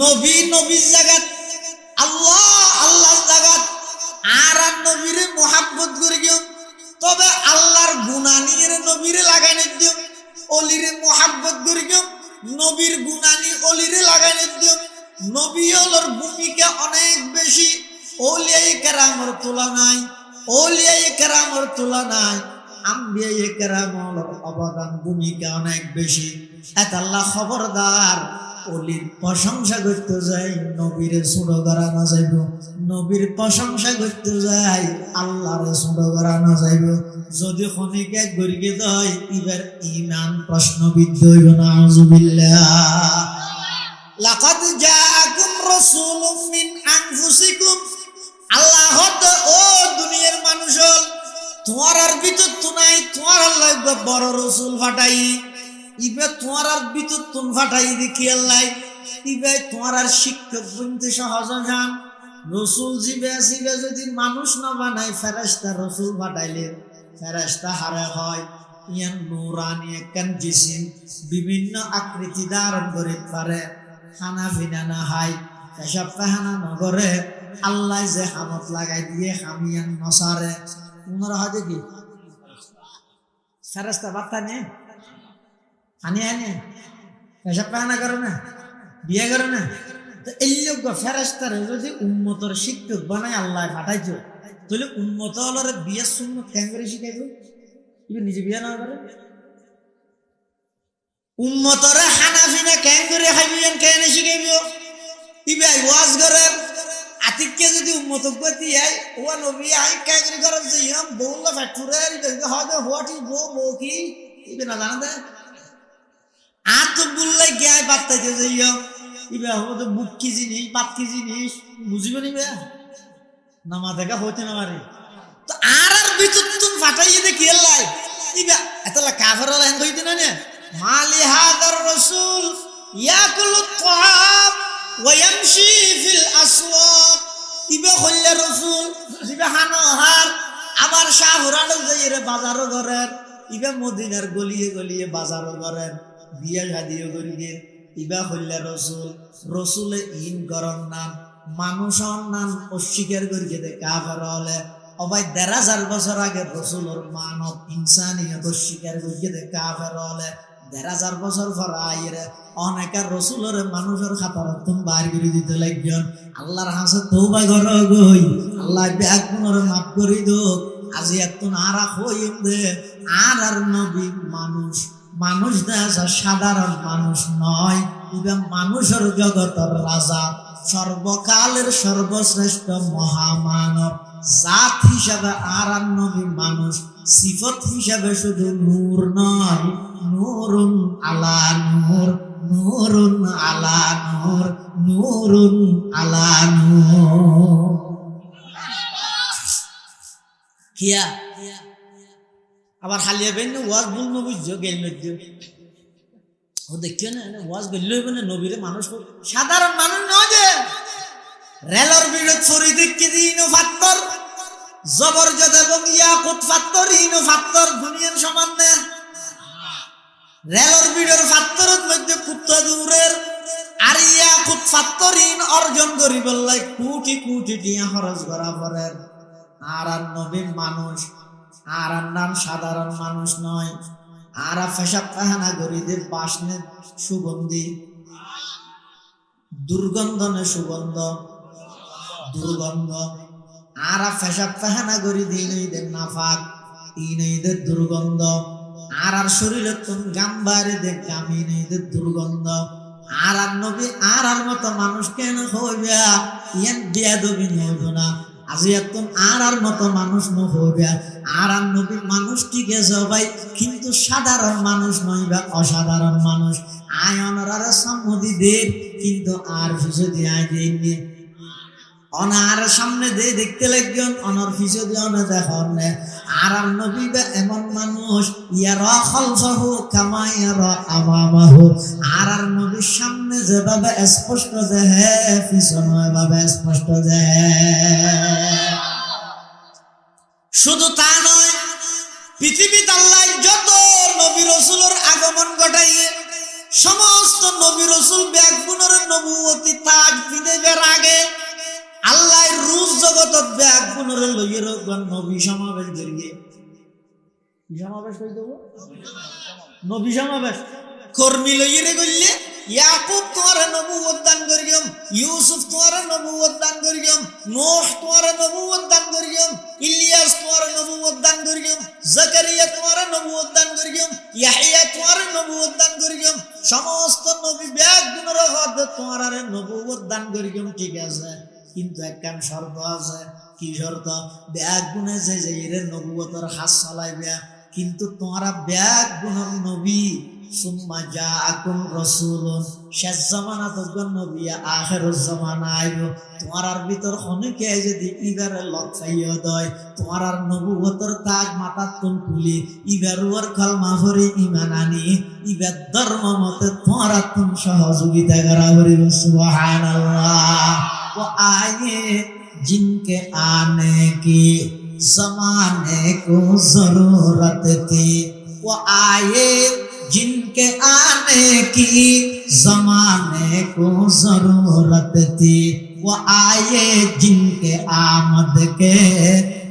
[SPEAKER 1] নবী নবীর জায়গাত আল্লাহ আল্লাহর জায়গাত আর নবীরে মোহাব্বত করিও তবে আল্লাহর গুনাহ নিয়ে নবীরে লাগাইনে দিও অলিরে মোহাব্বত করিও নবীর গুনানি অলিরে লাগাইনে দিও নবী হলোর ভূমিকা অনেক বেশি औलिया কেরামের তুলনায় औलिया কেরামের তুলনায় আম্বিয়া কেরামের অবদান ভূমিকা অনেক বেশি। এত আল্লাহ খবরদার অলির প্রশংসা করতে যাই নবীরে ছোট করানো যাইব নবীর প্রশংসা করতে যাই আল্লাহরে ছোট করানো যাইব যদি খনিকে গরিকে দেয় এবার ঈমান প্রশ্নবিদ্ধ হইব না আউযুবিল্লাহ। লাকাদ জাআকুম রাসূলুম মিন আনফুসিকুম আল্লাহ ও দুনিয়ার মানুষ তোমার ভিতর তো নাই তোমার আল্লাহ বড় রাসূল ফাটাই ইবে তোমার ভিতর তুন ফাটাই দেখি আল্লাহ ইবে তোমার শিক্ষক বনতে সহজ জান রাসূল জিবে আসিবে যদি মানুষ না বানায় ফেরেশতা রাসূল ফাটাইলে ফেরেশতা হারে হয় ইয়ান নুরানি একখান জিসিম বিভিন্ন আকৃতি ধারণ করে পারে খানা পিনা না হাই পেশাব পায়খানা নগরে আল্লাহ যে হামত লাগাই দিয়ে হামিয়ান নসারে উনারা হয় দেখি ফেরেস্তা বার্তা নিয়ে আনে পেশাব পায়খানা করে না বিয়ে করে না তো এই লোক ফেরেস্তারে যদি উন্মতর শিক্ষক বানায় আল্লাহ পাঠাইছো তাহলে উন্মত হলার বিয়ের শূন্য কেন করে শিখাইব নিজে বিয়ে না করে উম্মতরে হানাফিনা কেন করে খাইবেন কেন শিখাইব ইবে ওয়াজ করে আতিককে যদি উম্মত গতি আই ও নবী আই কেন করে যাইম বউলা ফ্যাক্টরে হয় হোয়াট ইজ বউ কি ইবে না জানা দে আত বুল্লাই গায় বাত্তাইতে যাইম ইবে হতো বুক কি জিনিস বাপ কি জিনিস বুঝিব নিবে নামা দেখা হইতে না পারে তো আর ভিতর তুমি ফাটাইয়ে দে কি লাই ইবা এতলা কাফের হল হেন কইতে না মালি হাদার রাসূল ইয়াকুলু তাআম ওয়া ইয়ামশি ফিল আসওয়াক ইবা হইলে রাসূল ইবা হানহার আবার শাহরানো যাইরে বাজারও করেন ইবা মদিনার গলিয়ে গলিয়ে বাজারও করেন বিয়া শাদিও করিয়ে ইবা হইলে রাসূল রাসূলে ইন করন নাম মানুষের নাম অস্বীকার করিয়ে দে কাফের হলে অবাই ১৫০০ বছর আগে রসুলের মানব ইনসানিয়ত অস্বীকার করিয়ে দে কাফের হলে ১৫০০ বছর পর আইরে অনেকের রসুলের মানুষের খাতার তুমি বার করে দিতে লাগবেন আল্লাহর হাসে তওবা কর গই আল্লাহ ব্যাগ পুনর মাফ করে দোক আজি একটু আরা হইম দে আর নবী মানুষ দেখা সাধারণ মানুষ নয় ইবা মানুষের জগতের রাজা সর্বকালের সর্বশ্রেষ্ঠ মহামানব জাত হিসাবে আর নবী মানুষ সিফত হিসাবে শুধু নূর নয় নূরুন আলা নূর নূরুন আলা নূর নূরুন আলা নূর কিয়া আবার হালিয়া বেন ওয়াজ বল নবী গেল ও দেখিও না ওয়াজ গেল না নবীরে মানুষ সাধারণ মানুষ নয় যে রেলর বিরোধ ফরিদিক কি দিন ফাত্তর জবরজদ এবং ইয়াকুত ফাত্তর ইনো ফাত্তর দুনিয়ার সমান না রেলর বিরোধ ফাত্তরের মধ্যে কুত্তা দূরের আর ইয়াকুত ফাত্তর ইন অর্জন করি বললাই কোটি কোটি টিয়া খরচ করা পরে আর নবী মানুষ আর নাম সাধারণ মানুষ নয় আর পেশাব পায়খানা গরিদের বাসনে সুগন্ধি দুর্গন্ধনে সুগন্ধ দুর্গন্ধ আর পেশাব পায়খানা গরি দিন নাফাক ইনের দুর্গন্ধ আর শরীরে তুমি গাম্বারে দেখ গামিনের দুর্গন্ধ আর নবী আর মতো মানুষ কেন হইবে ইয়ান বেয়াদবি হইব না আজি একদম আর মতো মানুষ নহইবে আর নবী মানুষ ঠিক আছে ভাই কিন্তু সাধারণ মানুষ নয় বা অসাধারণ মানুষ আয়নরার সম্মতি দেব কিন্তু আর ফিসে দিয়ে আয় দেননি অনার সামনে দিয়ে দেখতে লাগবেন অনর ফিসে দিয়ে অনে দেখুন আর নবী বা এমন মানুষ ইয়ারা খালফাহু কামা ইয়ারা আমামাহু আর নবীর সামনে যেভাবে স্পষ্ট দেহে পিছনে ভাবে স্পষ্ট দেহে শুধু তা নয় পৃথিবীতে আল্লাহ যত নবী রাসূলের আগমন ঘটাইয়ে সমস্ত নবী রাসূল ব্যাগগুণের নবুয়তি তাজ বিদেবের আগে আল্লাহ রুজ জগতত ব্যাগগুণের লইয়ের নবী সমাবেশ করিয়ে সমাবেশ করে দেব নবী সমাবেশ কর্মী লইয়ের করলে ইয়াকুব তোমার নবুয়ত দান করিয়ম ইউসুফ তোমার নবুয়ত দান করিয়ম নূহ তোমার নবুয়ত দান করিয়ম ইলিয়াস তোমার নবুয়ত দান করিয়ম জাকারিয়া তোমার নবুয়ত দান করিয়ম ইয়াহইয়া তোমার নবুয়ত দান করিয়ম সমস্ত নবী ব্যাগগুণের হদ তোমার নবুয়ত দান করিয়ম ঠিক আছে কিন্তু একখান শর্ত আছে কি শর্ত ব্যাগগুণে যে এর নবুয়তের হাত চালাইবে কিন্তু তোমরা ব্যাগগুণের নবী সুম্মা জাআকুম রাসূলুন শেষ জামানা তখন নবী আখিরুজ জামানা আইব তোমার ভিতর অনেকে যদি ইবারে লক্ষাইয়া দেয় তোমার নবুয়তের তাজ মাথার তুন খুলি ইবারুয়ার কলমা ভরে ঈমান আনি ইবার ধর্ম মতে তোমার তুন সহযোগিতা করা করিব সুবহানাল্লাহ वो आए जिनके आने की जमाने को जरूरत थी वो आए जिनके आने की जमाने को जरूरत थी, वो आए जिनके आमद के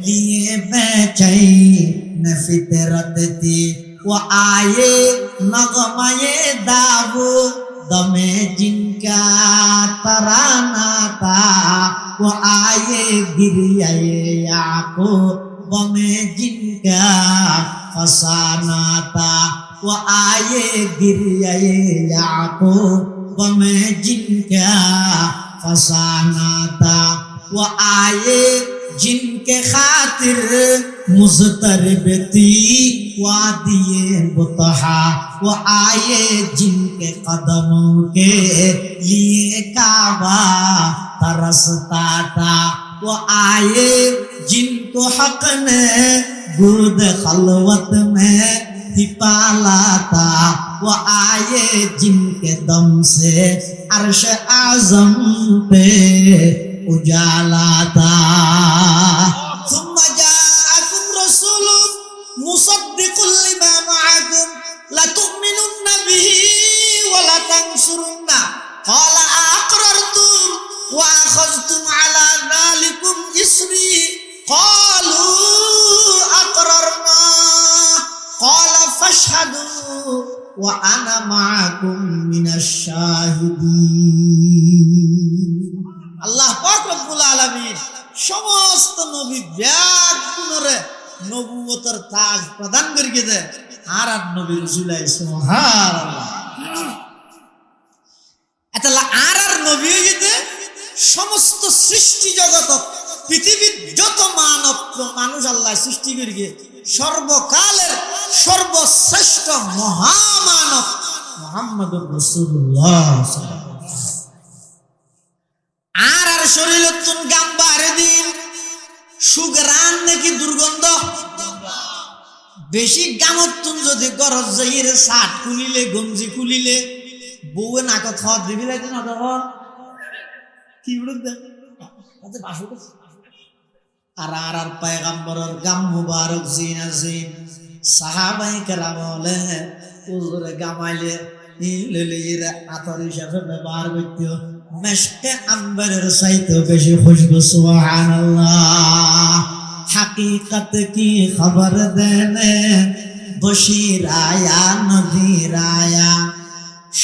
[SPEAKER 1] लिए बेचैन फितरत थी, वो आए नगमाए दाबू दमे जिनका तराना था, वो आए गिरियाए याकूब में जिनका फसाना था, वो आए गिरियाए याकूब में जिनका फसाना था, वो आए जिनके खातिर मुज़तरब थी वादिए बुतहा, वो आए जिनके कदमों के लिए काबा तरसता था, वो आए जिनको हक ने गुर्द खलवत में ही पाला था, वो आए जिनके दम से अर्श आज़म पे उजाला था। सुम्मा जाअकुम रसूलुन मुसद्दिकुल लिमा मअकुम लतु'मिनुन्ना बिही व लतंसुरुन्ना क़ाला अक़ररतुम व अख़ज़्तुम अला ज़ालिकुम इस्री क़ालू अक़ररना क़ाला फशहदू व अना मअकुम मिनश शाहिदीन। আল্লাহ পাক রব্বুল আলামিন সমস্ত নবী ব্যাগ গুণরে নবুয়তের তাজ প্রদান করিয়ে দেয় আর নবী রাসূলাই সুবহানাল্লাহ। এতলা আর নবী হইতে সমস্ত সৃষ্টি জগত পৃথিবীর যত মানব মানুষ আল্লাহ সৃষ্টি করিয়ে সর্বকালের সর্বশ্রেষ্ঠ মহামানব মুহাম্মদুর রাসূলুল্লাহ সাল্লাল্লাহু আলাইহি ওয়াসাল্লাম। আর শরীরতুন গাম্বারে দিন সুগরান নাকি দুর্গন্ধ বেশি গামতুন যদি গরজ যাইর শার্ট খুলিলে গঞ্জি খুলিলে বউয়ে নাকত খাওয়া দিবি লাগে না তখন কি বলতে আচ্ছা বাসু আর পয়গম্বরের গাম মুবারক জিনা জিন সাহাবায়ে কেরাম বলে হুজুরে গামাইলে নীল আতর হিসাবে ব্যবহার করতে মেশকে আম্বরের সাইতে বেশি খুশবু সুবহানাল্লাহ। हकीकत की खबर देने बशीर आया नज़ीर आया,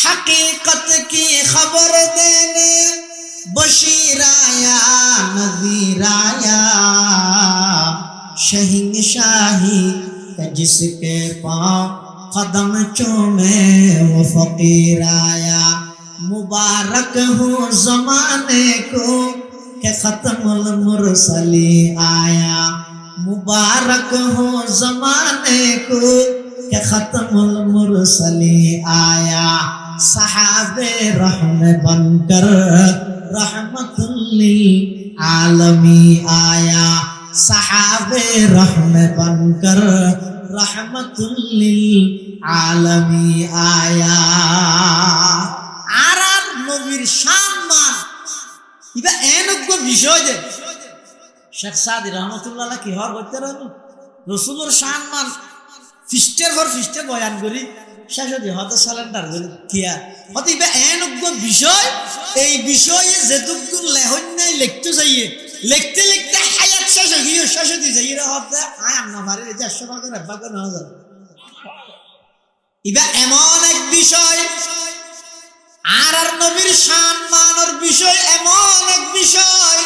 [SPEAKER 1] हकीकत की खबर देने बशीर आया नज़ीर आया, शहंशाही जिसके पाँव कदम चूमे वो फकीर आया। मुबारक हो ज़माने को के खत्मुल मुरसली आया, मुबारक हो ज़माने को के खत्मुल मुरसली आया। सहाबे रहम बनकर रहमतुल लिल आलमी आया, सहाबे रहम बनकर रहमतुल लिल आलमी आया। আর নবীর সম্মান ইবা এনজ্ঞ বিষয় যে শেখ সাদি রহমতুল্লাহ কি হওয়ার করতে রইল রসুলের সম্মান ফিস্টের পর ফিস্টে বয়ান করি শেষ হতে হতে সালেন্ডার করি কিয়া হতে ইবা এনজ্ঞ বিষয়। এই বিষয়ে যেটুকু লেহন নাই লিখতে চাইয়ে লিখতে লিখতে হায়াত শেষ হয়ে গিয়ে শেষ হতে চাই এরা হতে আয় আমরা মারে 100 টাকা রাখবা করে না যায়। ইবা এমন এক বিষয় আর নবীর সম্মানের বিষয় এমন এক বিষয়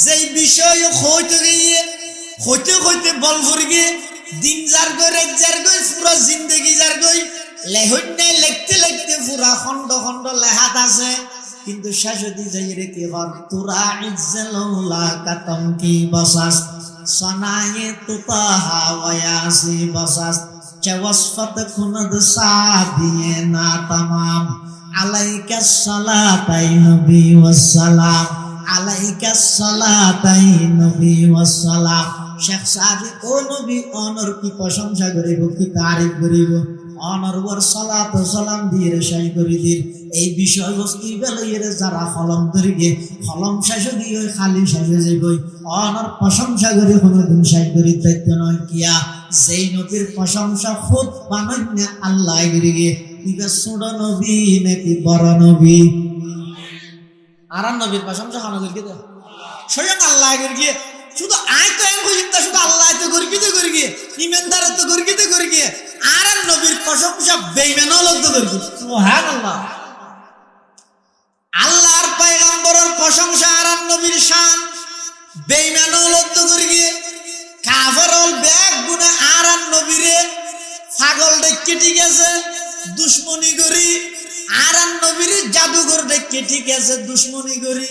[SPEAKER 1] যেই বিষয় হইতে গিয়ে হইতে হইতে বল ভরে গিয়ে দিন যার গই রাত যার গই পুরা জিন্দেগি যার গই লেহন নাই লিখতে লিখতে পুরা খন্ড খন্ড লেহাত আছে কিন্তু শেষ হতে যাই রে কি হর তুরা ইজ্জালুল্লাহ কাতম কি বসাস সনায়ে তুতাহা ওয়াসি বসাস চওয়াসফত খুনদ সাদিয়ে না তামাম আলাইকাস সালাতাই নবী ওয়াসসালাম আলাইকাস সালাতাই নবী ওয়াসসালাম। শেখ সাদি ও নবী অনর কি প্রশংসা করিব কি তারিফ করিব অনরবর সালাত ও সালাম দিয়ে রেশাই করে দিন। এই বিষয়বস্তু বেলাইয়ের যারা হলম ধরে গিয়ে হলম শেষ দিয়ে ওই খালি শেষে যাবই অনর প্রশংসা করে কোনোদিন শেষ করি দায়িত্ব নয় কিয়া যেই নবীর প্রশংসা খুব বানান্য আল্লাহ করে গিয়ে ইবা ছোট নবী নাকি বড় নবী? আর নবীর প্রশংসা হানো করে গিয়ে স্বয়ং আল্লাহ করে গিয়ে শুধু আয় তো এমন চিন্তা শুধু আল্লাহ তো গর্বিত করে গিয়ে ইমানদার তো গর্বিত করে গিয়ে আর নবীর প্রশংসা বেঈমান লোক তো গর্বিত। সুবহানাল্লাহ। আল্লাহর পয়গম্বরের প্রশংসা আর নবীর শান বেঈমান লোক তো করে গিয়ে কাফেরল ব্যাগ গুণে আর নবীরে পাগল দেখে ঠিক আছে দুশ্মনী করি আর নবীর জাদুঘর দেখে ঠিক আছে দুশ্মনী করি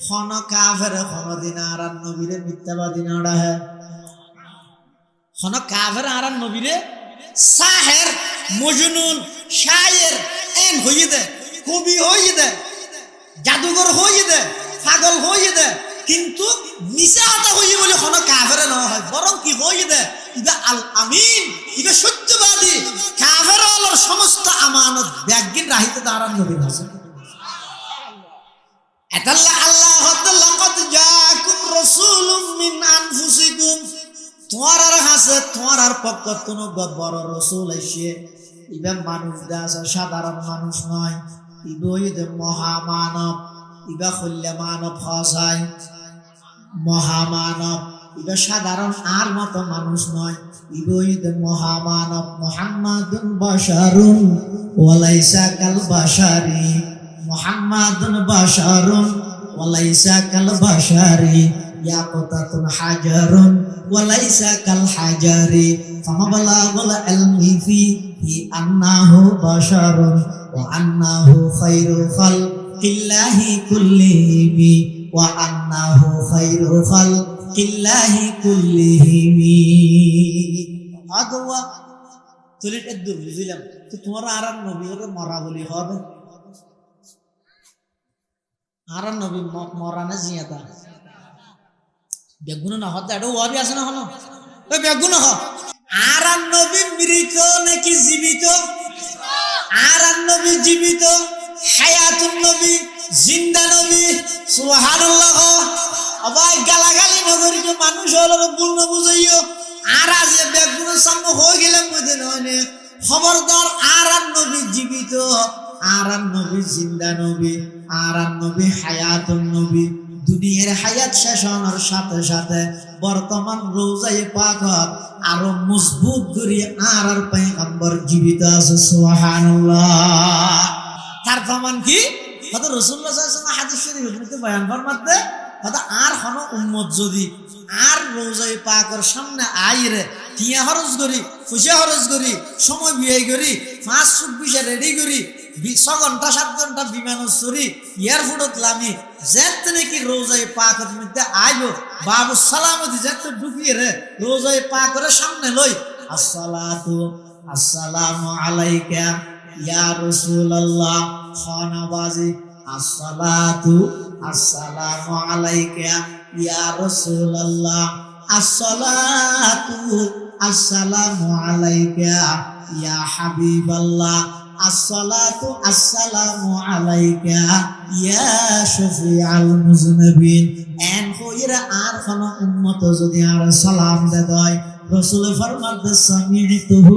[SPEAKER 1] খন কাফের কোনদিন আর নবীরে মিথ্যাবাদী না ডাহে খন কাফের আর নবীরে সাহের মজনুন শায়ের এন হইয়ে দে কবি হইয়ে দে জাদুঘর হইয়ে দে পাগল হইয়ে দে কিন্তু নিচে আতা হইয়ে বলে খন কাফের না হয় বরং কি হইয়ে দে ইবা আল আমিন ইবা সত্যবাদী কাফের আলোর সমস্ত আমানত ব্যাগিন রাহিতে দাঁড়ান নবীর আছে। আল্লাহ লাকাদ জাআকুম রাসূলুম মিন আনফুসিকুম তোমার কাছে তোমার পক্ষ কোনো বড় রাসূল এসে ইবা মানুষ দাসা সাধারণ মানুষ নয় ইবা ইদে মহামানব ইবা খল্লা মানব হসাই মহামানব ইবা সাধারণ আর মতো মানুষ নয় ইবা ইদে মহামানব মুহাম্মাদুন বাশারুন ওয়া লাইসা কাল বাশারি মুহাম্মাদুন বাশারুন ওয়া লাইসা কাল বাশারি ইয়াকুতাতুন হাজারুন ওয়া লাইসা কাল হাজারি ফামাবালাগুল ইলমি ফিহি আন্নাহু বাশারুন ওয়া আন্নাহু খায়রু খালকিল্লাহি কুল্লিহিম ওয়া আন্নাহু খায়রু খালকিল্লাহি কুল্লিহিম। আদওয়া তুলিট এদ্দুর বুঝিলাম তো তোমার আর নবীর মরা বলি হবে আর নবী মরানে জিয়াদা বেগুন না হতে এটা ওয়াবি আছে না হলো ওই বেগুন হ আর নবী মৃত নাকি জীবিত? আর নবী জীবিত হায়াতুন নবী জিন্দা নবী। সুবহানাল্লাহ। আবার গালাগালি নগরী যে মানুষ হলো ভুল না বুঝাইও আর আজ বেগুনের সামনে হয়ে গেলাম বুঝে নয় খবরদার আর নবী জীবিত আর নবী জিন্দা নবী আর নবী হায়াতুন নবী। দুনিয়ার হায়াত শেষ হওয়ার সাথে সাথে বর্তমান রোজায়ে পাকত আরো মজবুত করে আর পয়গম্বর জীবিত আছে। সুবহানাল্লাহ। তার প্রমাণ কি হয়তো রাসূলুল্লাহ সাল্লাল্লাহু আলাইহি ওয়াসাল্লাম হাদিস শরীফের মধ্যে বয়ান ফরমাতে হয়তো আর কোন উম্মত যদি আর রোজায়ে পাকের সামনে আইরে টিয়া খরচ করি পয়সা খরচ করি সময় ব্যয় করি 5-6 রেডি করি 6 ঘন্টা 7 ঘন্টা বিমান চড়ি এয়ারপোর্টত লামি যেত নাকি রোজায়ে পাকের মধ্যে আইব বাবু সালামতি যেত ঢুকিয়ে রে রোজায়ে পাকের সামনে লই আসসালাতু আসসালামু আলাইকা ইয়া রাসূলুল্লাহ খানাবাজি আসসালাতু আসসালামু আলাইকা ইয়া রাসূলুল্লাহ আসসালাতু আসসালামু আলাইকা ইয়া হাবিবাল্লাহ আসসালাতু আসসালামু আলাইকা ইয়া শফিআল মুজনিবিন। এন কইরা আর কোন উম্মত যদি আর সালাম দেয় রাসূল ফরমাতে সামিতুহু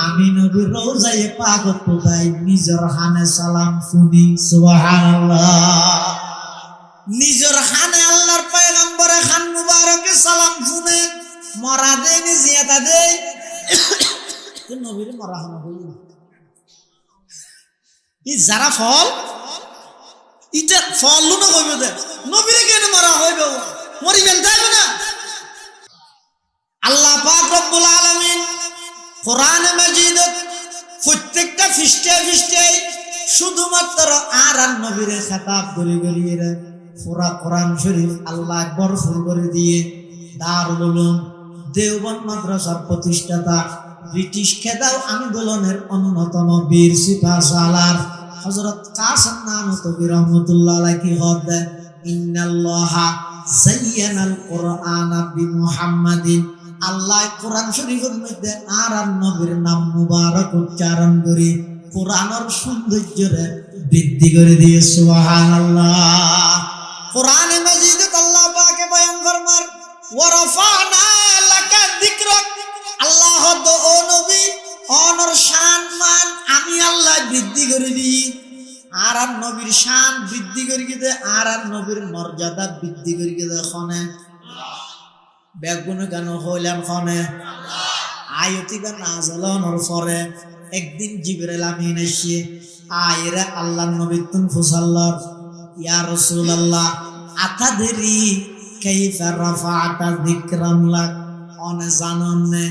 [SPEAKER 1] আমি নবী রোজায়ে পাকত তোদাই নিজের হানে সালাম শুনি। সুবহানাল্লাহ। নিজের হানে আল্লাহর পয়গম্বরের খান মুবারকে সালাম শুনে মরা দেয় জিয়াদা দেয় তো নবীর মরা হানা হই না ই যারা ফল ইটা ফল লুনা হইবে দে নবীরে কেন মরা হইবে মরিবেন তাই না? আল্লাহ পাক রব্বুল আলামিন কোরআনে মাজিদত প্রত্যেকটা পৃষ্ঠায় শুধুমাত্র আর নবীরে খেতাব করে গলিয়ে পুরা কোরআন শরীফ আল্লাহ বরফুর করে দিয়ে দারুল উলুম দেওবন্দ মাদ্রাসার প্রতিষ্ঠাতা ব্রিটিশ খেদাও আন্দোলনের অন্যতম বীর সিপাহসালার হযরত কাসেম নানতবী রাহমাতুল্লাহ আলাইহি হদ ইন্নাল্লাহা যায়্যানাল কুরআনা বিমুহাম্মাদিন আল্লাহ কোরআন শরীফের মধ্যে আর নবীর নাম মুবারক উচ্চারণ করি কোরআনের সৌন্দর্যরে বৃদ্ধি করে দিয়ে সুবহানাল্লাহ। কোরআনে মাজিদে আল্লাহ পাকে বয়ান ফরমান ওয়া রাফা'না লাকা যিকরাক, আল্লাহ তো ও নবী অনর শান মান আমি আল্লাহ বৃদ্ধি করে দিই। আর নবীর শান বৃদ্ধি করে দে, আর নবীর মর্যাদা বৃদ্ধি করে দে। খনে বেগুন গান হইলাম খনে আয়তি গান নাজলানোর পরে একদিন জিবরাইল আমিন এসে আয়রে আল্লাহর নবী তুন ফুসাল্লার ইয়া রাসূলুল্লাহ আতাদরি কাইফা রাফা'তা যিকরাম লাক, অনে জাননে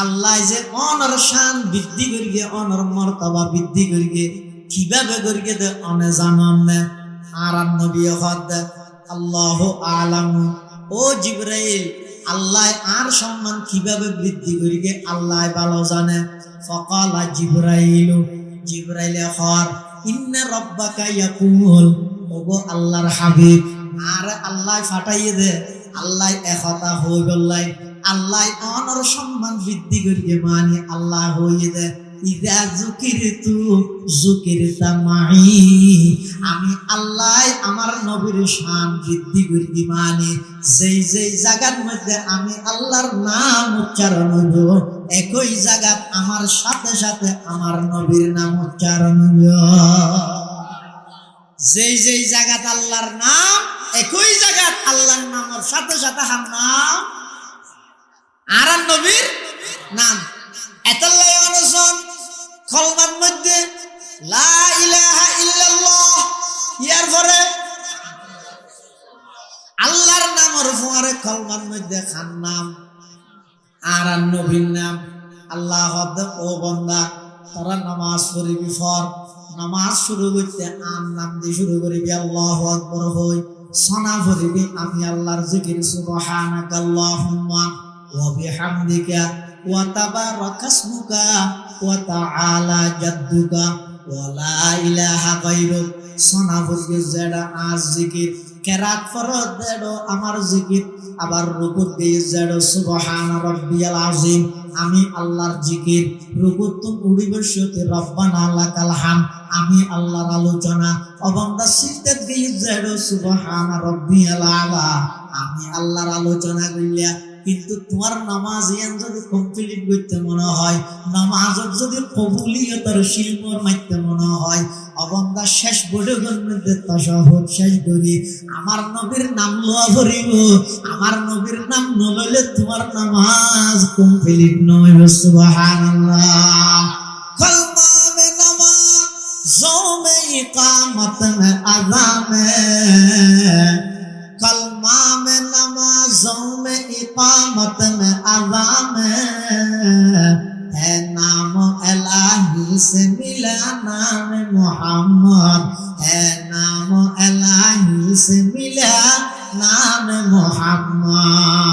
[SPEAKER 1] আল্লাহ যে অনর শান বৃদ্ধি করিয়ে অনর মর্তবা বৃদ্ধি করিয়ে কিভাবে করিয়ে দে অনে জাননে। আর নবী হদ আল্লাহু আলামু, ও জিবরাইল আল্লাহ আর সম্মান কিভাবে বৃদ্ধি করিয়ে আল্লাহ ভালো জানে। ফাকালা জিবরাইল, জিবরাইল খর ইন্না রাব্বাকা ইয়াকুল, ওগো আল্লাহর হাবিব আর আল্লাহ ফাটাইয়ে দে আল্লাহ একতা হই বললাই আল্লাহ অনর সম্মান বৃদ্ধি করিয়ে মানে আল্লাহ হইয়ে দে ইযা যুকিরতু যুকিরতা মাই, আমি আল্লাহ আমার নবীর শান বৃদ্ধি করি মানে যেই যেই জায়গার মধ্যে আমি আল্লাহর নাম উচ্চারণ হইব একই জায়গা আমার সাথে সাথে আমার নবীর নাম উচ্চারণ হইব। যেই যেই জায়গাত আল্লাহর নাম একই জায়গাত আল্লাহর নামের সাথে সাথে হার নাম আর নবীর নাম। এতাল্লাই অনুসন কলমার মধ্যে লা ইলাহা ইল্লাল্লাহ ইয়ার পরে আল্লাহর নামের পরে কলমার মধ্যে খান নাম আর নবীর নাম। আল্লাহ ও বান্দা তোরা নামাজ পড়িবি ফর, নামাজ শুরু করতে আর নাম দিয়ে শুরু করিবি আল্লাহু আকবার হই, সনা পড়িবি আমি আল্লাহর জিকির সুবহানাকা আল্লাহুম্মা ওয়া বিহামদিকা ওয়া তাবারাকা ইসমুকা ওয়া তাআলা জাদ্দুকা ওয়া লা ইলাহা গায়রুক। সনা পড়িবি যেটা আজ জিকির, কেরাত ফরজ দেড়ো আমার জিকির, আবার রুকুত দিয়ে যেড়ো সুবহান রাব্বিয়াল আযীম আমি আল্লাহর জিকির, রুকুত তুম উড়িবসতে রব্বানা লাকাল হাম আমি আল্লাহর আলোচনা, অবন্দা সিজদা দিয়ে যেড়ো সুবহান রাব্বিয়াল আলা আমি আল্লাহর আলোচনা কইলা। কিন্তু তোমার নামাজ ইয়ান যদি কমপ্লিট করতে মনে হয়, নামাজ যদি কবুলিয়তের শিল্পর মাইতে মনে হয়, অবন্দা শেষ বৈঠকের মধ্যে তাশাহুদ শেষ করি আমার নবীর নাম লওয়া ভরিব, আমার নবীর নাম নলইলে তোমার নামাজ কমপ্লিট নয়। সুবহানাল্লাহ। কলমা মে নামাজ জৌমে ইকামত মে আযামে, कलमा में नमाजों में इकामत में अज़ाम है, नाम इलाही से मिला नाम मोहम्मद है, नाम इलाही से मिला नाम मोहम्मद।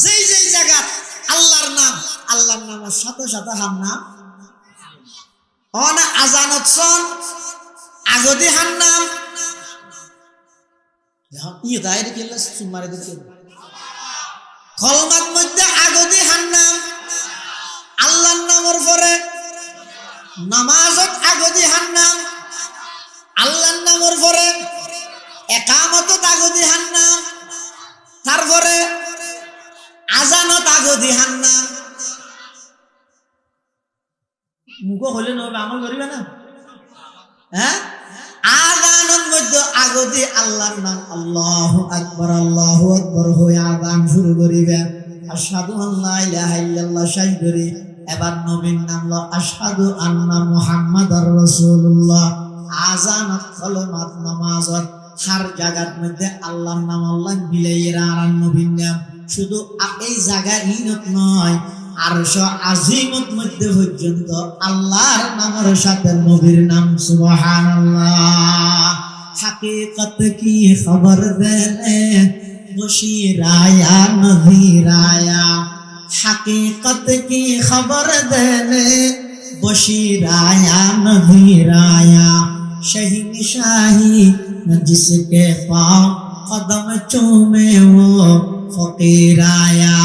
[SPEAKER 1] যেই যেই জায়গা আল্লাহর নামের সাথে সাথে হার নাম অনা আজানত সন আগদি হার নাম কলমার মধ্যে আগদি হার নাম আল্লাহর নামের পরে, নামাজত আগদি হার নাম আল্লাহর নামের পরে, একামতত আগদি হার নাম, তারপরে আজানত আগদি হার নাম। মুখ হলে নবে আমল করিবে না, হ্যাঁ আযানের মধ্যে আগদি আল্লাহর নাম আল্লাহু আকবার হই আযান শুরু করিবে, আশহাদু আল্লা ইলাহা ইল্লাল্লাহ শেষ করি, এবার নবীর নাম ল আশহাদু আন্না মুহাম্মাদার রাসূলুল্লাহ। আযানত কলমাত নামাজত হার জায়গার মধ্যে আল্লাহর নাম আল্লাহ বিলাইরা আর নবীর নাম শুধু এই জায়গা ইনত নয়, আরশ আজিমত মধ্যে পর্যন্ত আল্লাহর নামের সাথে নবীর নাম। সুবহানাল্লাহ। हकीकत की खबर देने मुशीराया नज़ीराया, हकीकत की खबर देने बशीराया नज़ीराया, शहंशाही न जिसके पाँव कदम चूमे वो फकीराया,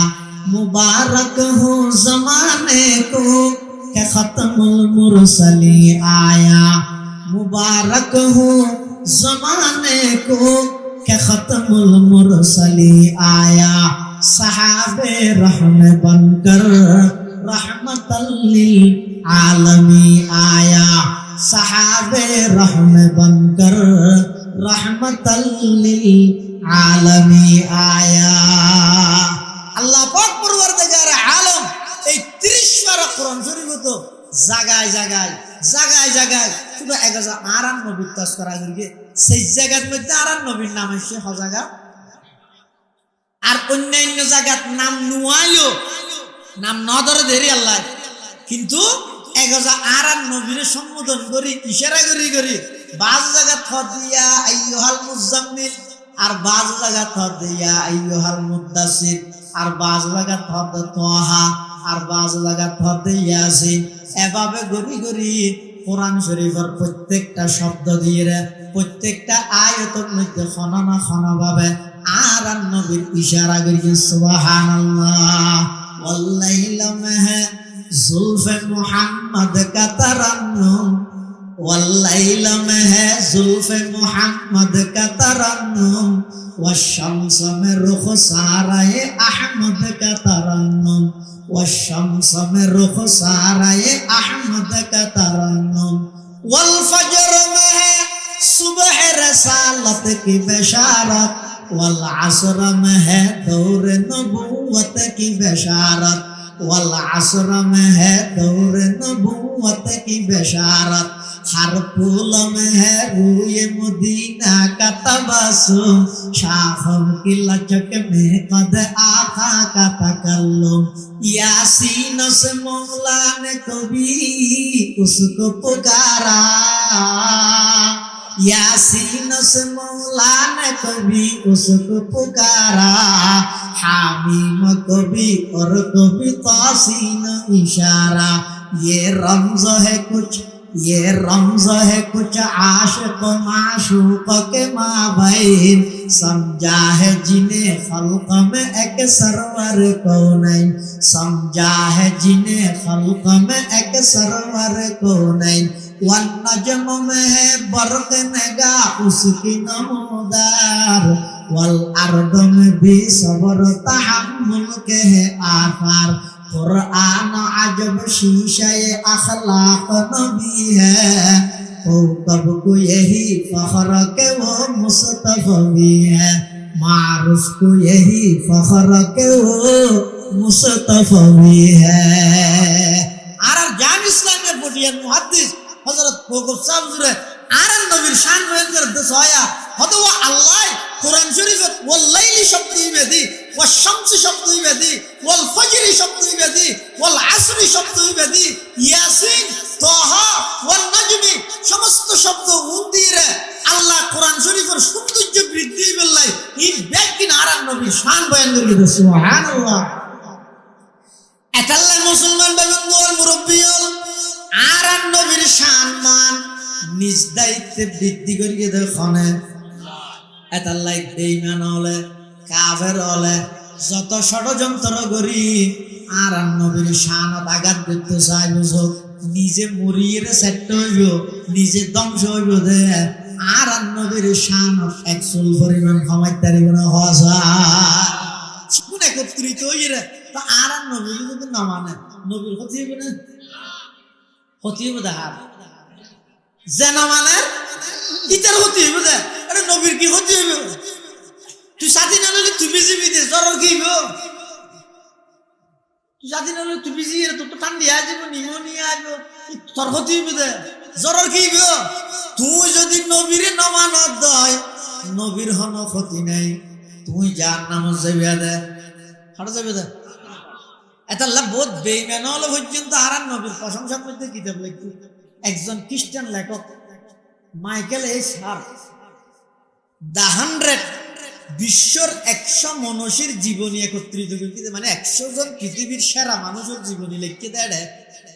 [SPEAKER 1] मुबारक हो जमाने को कि खत्मुल मुरसली आया, मुबारक हो जमाने को कि खत्मुल मुरसली आया, सहाबे रहने बनकर रहमतल लिल आलमी आया, सहाबे रहने बनकर रहमतल लिल आलमी आया। আল্লাহ পাক পরওয়ারদিগার আলম এই 30 পারা কোরআন শরীফ তো জায়গায় জায়গায় জায়গায় জায়গায় শুধু 1098 তাসকারা করিয়ে সেই জায়গার মধ্যে 98 নাম এসে হজাগা, আর অন্যান্য জায়গার নাম নুয়াইও নাম ন ধরে দেরি আল্লাহ, কিন্তু 1098 সম্বোধন করি ইশারা করি করি বাজ জায়গা থর দিয়া আইয়ুহাল মুজাম্মিল, আর বাজ জায়গা থর দিয়া আইয়ুহাল মুদ্দাসির, আর বাজ জায়গা থর দে তোহা, আর বাজ জায়গা থর দে ইয়াসিন। এভাবে গরি গরি কোরআন শরীফের প্রত্যেকটা শব্দ দিয়ে প্রত্যেকটা আয়াতের মধ্যে খনা না খনা ভাবে আর নবীর ইশারা করি সুবহানাল্লাহ। ওয়াল্লাইলা মাহ जुल्फ़े मोहम्मद का तरन्नुम, वल्लैला में है जुल्फ़े मोहम्मद का तरन्नुम, वश्शम्स में रुख साराए अहमद का तरन्नुम, वश्शम्स में रुख साराए अहमद का तरन्नुम, वल फज्र में है सुबह रसालत की बशारत, वल असर में है दौर नबूवत की बशारत, वल असर में है दौर नबूवत की बशारत, हर फूल में है रूए मदीना का तबस्सुम, शाखों की लचक में कद आका का तकल्लुम, यासीन से मौला ने कभी उसको पुकारा, यासीन से मौला ने कभी उसको पुकारा, हामीम कभी और कभी तासीन इशारा, ये रमज है कुछ, ये रमज है कुछ आशिक माशूक के माबैन, समझा है जिन्हें खल्क में एक सरवर कौनैन, समझा है जिन्हें खल्क में एक सरवर कौनैन, वन नजम में है बरक नगा उसकी नमोदार, वल अर्द में भी सबर तहम्मुल के है आकार, कुरान अजब शीशे अखलाक नबी है, कौकब को यही फख्र के वो मुस्तफवी है, मारूफ को यही फख्र के वो मुस्तफवी है। आरब जाम इस्लामिया पटियान मुहद्दिस हजरत कोकब साहब जुरे आरब नबीर शान बयान कर दसवाया হতো আল্লাহ কোরআন শরীফে ওয়াল্লাইলি শব্দই বেদি, ওয়াশ শামসি শব্দই বেদি, ওয়াল ফজরি শব্দই বেদি, ওয়াল আসরি শব্দই বেদি, ইয়াসিন তাহা ওয়ান নাজমি সমস্ত শব্দ উন্দিরে আল্লাহ কোরআন শরীফের সৌন্দর্য বৃদ্ধি বেলাই ইন ব্যাকিন আরব নবীর শান বয়ান করে দিছে সুবহানাল্লাহ। এতাল্লাহ মুসলমান বাবুল মুরব্বিয়ল আরব নবীর শান মান নিজ দায়িত্বে বৃদ্ধি করিয়ে দেখনে এতাল্লাই বেঈমান হলে কাফের হলে যত ষড়যন্ত্র করি আর নবীর শানত আঘাত করতে চাই বুঝো নিজে মরিয়ে সেট হইব নিজে ধ্বংস হইব দে আর নবীর শানত একচুল পরিমাণ ক্ষমাই তারিব না হসা কোন একত্রিত হইরে তা আর নবীর যদি না মানে নবীর ক্ষতি হইবে না, ক্ষতি হইব দেখার জেনা মানে ইতার ক্ষতি হইব দে, আরে নবীর কি ক্ষতি হইব? তুই সাথী না হলে তুমি জিবি দে জ্বর কি হইব? তুই সাথী না হলে তুমি জিয়ে তোর তো ঠান্ডি আসব নিমোনিয়া আসব, তোর ক্ষতি হইব দে জ্বর কি হইব? তুই যদি নবীরে না মানত দয় নবীর হন ক্ষতি নাই, তুই যার নাম যাবি দে হাট যাবি দে এটা লাভ বহুত বেঈমান হলে পর্যন্ত আর নবীর প্রশংসার মধ্যে কিতাব লিখত একজন খ্রিস্টান লেখক মাইকেল এইচ হার্ট দ্য 100 বিশ্বর 100 মনীষীর জীবনী একত্রিত করে মানে 100 জন পৃথিবীর সেরা মানুষের জীবনী লিখে দেয়।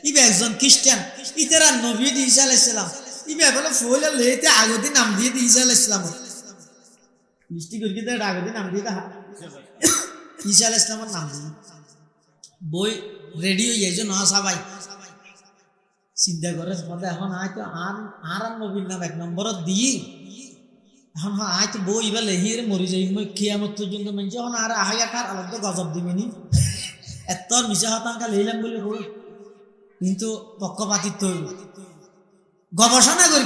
[SPEAKER 1] ইবে একজন খ্রিস্টান ইতারা নবী ঈসা আলাইহিস সালাম ইবে বলে ফুলে লেতে আগদি নাম দিয়ে ঈসা আলাইহিস সালাম মিষ্টি করে দেয় আগদি নাম দিয়ে ঈসা আলাইহিস সালামের নাম দিয়ে বই রেডিও এই জন্য সবাই চিন্তা করে এখন হয়তো আর নবীর নাম এক নম্বরত দিই এখন হয়তো বই এবার লেহিয়ে মরি যাই মই কিয়ামত পর্যন্ত মানছি এখন আর আহাইয়াকার আলাদা তো গজব দিবেনি এত মিশা হতাঙ্কা লইলাম বলে কই কিন্তু পক্ষপাতিত্ব গবেষণা করি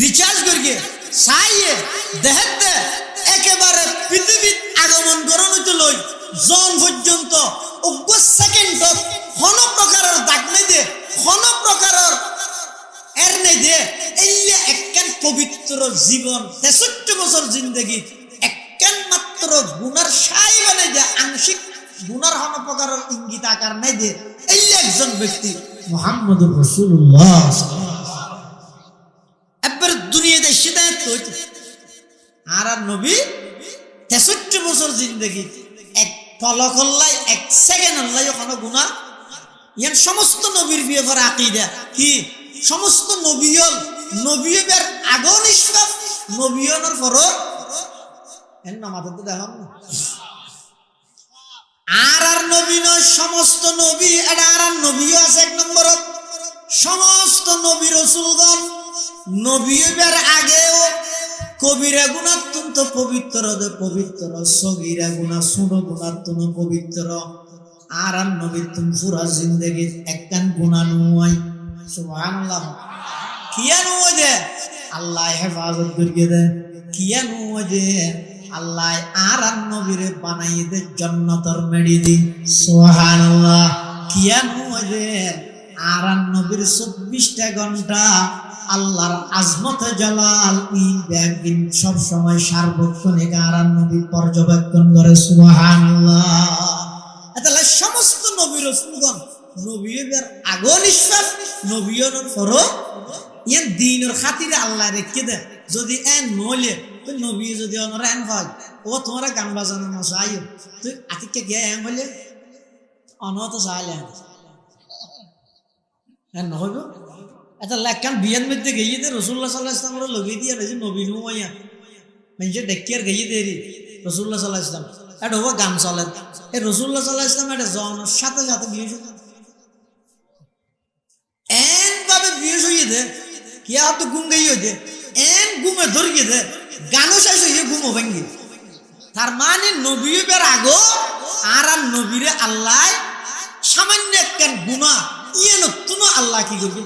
[SPEAKER 1] রিচার্জ করি চাইয়ে দেখতে একেবারে পৃথিবীর আগমন গ্রহণ হইতে লই জন পর্যন্ত অজ্ঞ সেকেন্ডত কোন প্রকারের দাগ নেই দে কোন প্রকারের এর নেই দে এই একখান পবিত্র জীবন 63 বছর জিন্দগি একখান মাত্র গুনার সাই বানাই দে আংশিক গুনার কোন প্রকারের ইঙ্গিত আকার নেই দে এই একজন ব্যক্তি মুহাম্মদুর রাসূলুল্লাহ এবার দুনিয়াতে সিদায়াত হইতে আর নবী 63 বছর জিন্দগি এক পলকল্লাই এক সেকেন্ড আল্লাহ কোনো গুনাহ ইয়ান সমস্ত নবীর ব্যাপারে আকীদা কি সমস্ত নবীয়ের আগর নিষ্পাপ নবীয়নের পর এর নামাতে তো দেখাম না আর নবী নয় সমস্ত নবী এটা আর নবীও আছে এক নম্বরত সমস্ত নবী রাসূলগণ নবীয়ের আগেও কবিরা গুনাহ অত্যন্ত পবিত্র সগীরা গুনাহ ছোট গুনাহ অত্যন্ত পবিত্র আর নবীর তুম পুরা জিন্দেগি একখান গুনাহ নয় সুবহানাল্লাহ কিয়া নয় দে আল্লাহ হেফাজত করিয়ে দে কিয়া নয় দে আল্লাহ আর নবীরে বানাই দে জান্নাতের মেডি দি সুবহানাল্লাহ কিয়া নয় দে আর নবীর 24টা ঘন্টা আল্লাহর আজমত জালাল ইন সব সময় সার্বক্ষণিক আর নবী পর্যবেক্ষণ করে সুবহানাল্লাহ তাহলে সমস্ত নবী রাসূলগণ নবীর আগো নিঃশ্বাস নবীর পর ইয়ান দ্বীনের খাতিরে আল্লাহ রেখে দে যদি এন নলে তো নবী যদি অনরা এন হয় ও তোমরা গান বাজানো না চাই তুই আতিকে গিয়ে এন বলে অনত চাইলে এন নহইব এটা লেখান বিয়ান মধ্যে গিয়ে দে রাসূলুল্লাহ সাল্লাল্লাহু আলাইহি ওয়াসাল্লাম লগে দিয়ে যে নবী নুমাইয়া মানে ডেকিয়ার গিয়ে দেরি রাসূলুল্লাহ সাল্লাল্লাহু আলাইহি ওয়াসাল্লাম এটা হওয়া গান চলে এই রাসূলুল্লাহ সাল্লাল্লাহু আলাইহি ওয়াসাল্লাম এটা জনের সাথে সাথে বিয়ে হয়েছে এন ভাবে বিয়ে হয়ে দে কি আর তো ঘুম গিয়ে দে এন ঘুমে ধরিয়ে দে গানও শেষ হয়ে ঘুমো ভাঙ্গি তার মানে নবীর আগো আর নবীরে আল্লাহ সামান্য একটা গুনাহ ইয়ে নতুন আল্লাহ কি করবে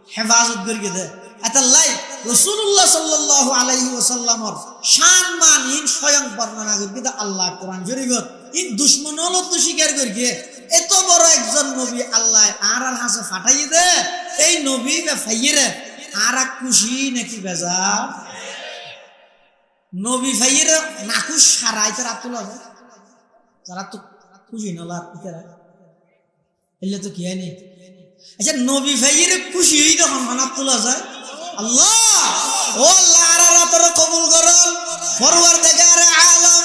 [SPEAKER 1] হেফাজত করিয়ে দে এতাল্লাই রাসূলুল্লাহ সাল্লাল্লাহু আলাইহি ওয়াসাল্লামর শান মান ইন স্বয়ং বর্ণনা করিয়ে আল্লাহ কোরআন শরীফত ইন দুশমন হলো তো স্বীকার করিয়ে এত বড় একজন নবী আল্লাহ আর হাসে ফাটাইয়ে দে এই নবী বে ফাইয়েরে আর খুশি নাকি বেজার নবী ফাইয়েরে নাকুশ সারাইতে রাতুলা যারা তো খুশি নলা ইতারা এলে তো কি হয়নি আচ্ছা নবী ভাইয়ের খুশি হই তখন মানাত তোলা যায় আল্লাহ ও আল্লাহ আরারা তোর কবুল করুন পরওয়ারদিগার আলম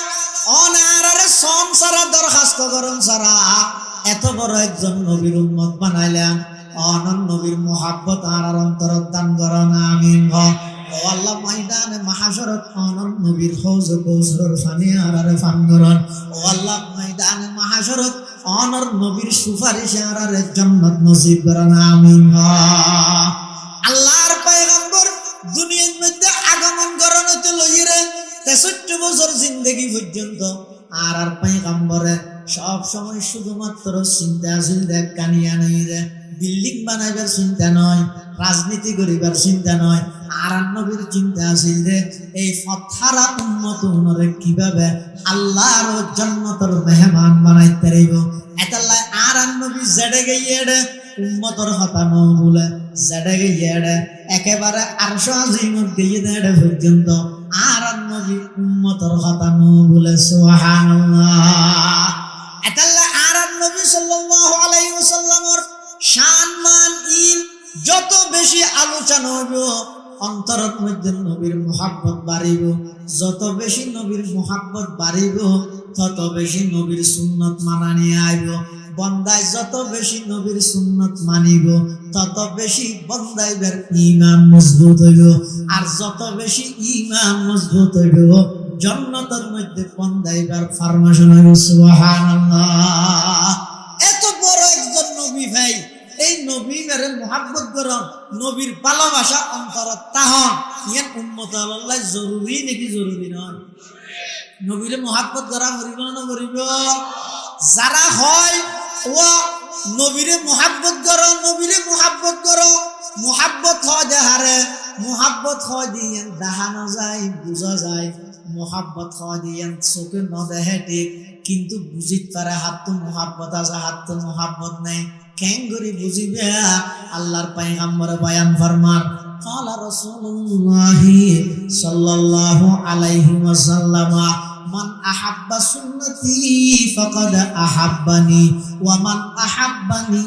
[SPEAKER 1] অনারারে সংসার দরখাস্ত করুন সারা এত বড় একজন নবীর উম্মত বানাইলেন অনন নবীর মুহাব্বত আর অন্তর দান করুন আমিন ও আল্লাহ ময়দানে মাহশরত অনন নবীর হৌজ কৌসর ফানি আরারে ফান করুন ও আল্লাহ ময়দানে মাহশরত অনর নবীর সুপারিশে আরারে জান্নাত নসিব করুন আমিন আল্লাহর পয়গম্বর দুনিয়ার মধ্যে আগমন করানো তো লইরে 63 বছর জিন্দেগি পর্যন্ত আর পয়গম্বরে সব সময় শুধুমাত্র চিন্তা আছিল দেখ কানিয়া নাই রে বিল্ডিং বানাইবার চিন্তা নয় রাজনীতি করিবার চিন্তা নয় আর নবীর চিন্তা আছিল রে এই ফতহারা উম্মত উনরে কিভাবে আল্লাহর জান্নাতের মেহমান বানাইতে পারিব এতাল্লাহ আর নবী জেডে গিয়ে উম্মতর কথা ন বলে জেডে গিয়ে একেবারে আরশ আজিমত গিয়ে দেড়ে পর্যন্ত আর নবী উম্মতর কথা ন বলে সুবহানাল্লাহ এতাল্লাহ আর নবী সাল্লাল্লাহু আলাইহি ওয়াসাল্লামের শান মান ইন যত বেশি আলোচনা হইব অন্তরত মধ্যে নবীর মুহাব্বত বাড়িব যত বেশি নবীর মুহাব্বত বাড়িব তত বেশি নবীর সুন্নত মানা নিয়ে আইব বন্দায় যত বেশি নবীর সুন্নত মানিব তত বেশি বন্দাইবের ঈমান মজবুত হইব আর যত বেশি ঈমান মজবুত হইব জান্নাতের মধ্যে বন্দাইবার ফরমাশন হইব সুবহানাল্লাহ মুহাব্বত করন নবীর ভালোবাসা অন্তর তাহন ইয়ান উম্মত আল্লাহ জরুরি নাকি জরুরি নয় নবীরে মুহাব্বত করা করিব না করিব যারা হয় ও নবীরে মুহাব্বত করো নবীরে মুহাব্বত করো মুহাব্বত হয় দেহারে মুহাব্বত হয় দিয়েন দেখানো যায় বুঝা যায় মুহাব্বত হয় দিয়েন চোখে ন দেখে ঠিক কিন্তু বুঝিত পারে হাত তো মুহাব্বত আছে হাত তো মুহাব্বত নেই কেন করে বুঝিবে আল্লাহর পয়গম্বর বয়ান ফরমান قال رسول الله صلى الله عليه وسلم من أحب سنتي فقد أحبني ومن أحبني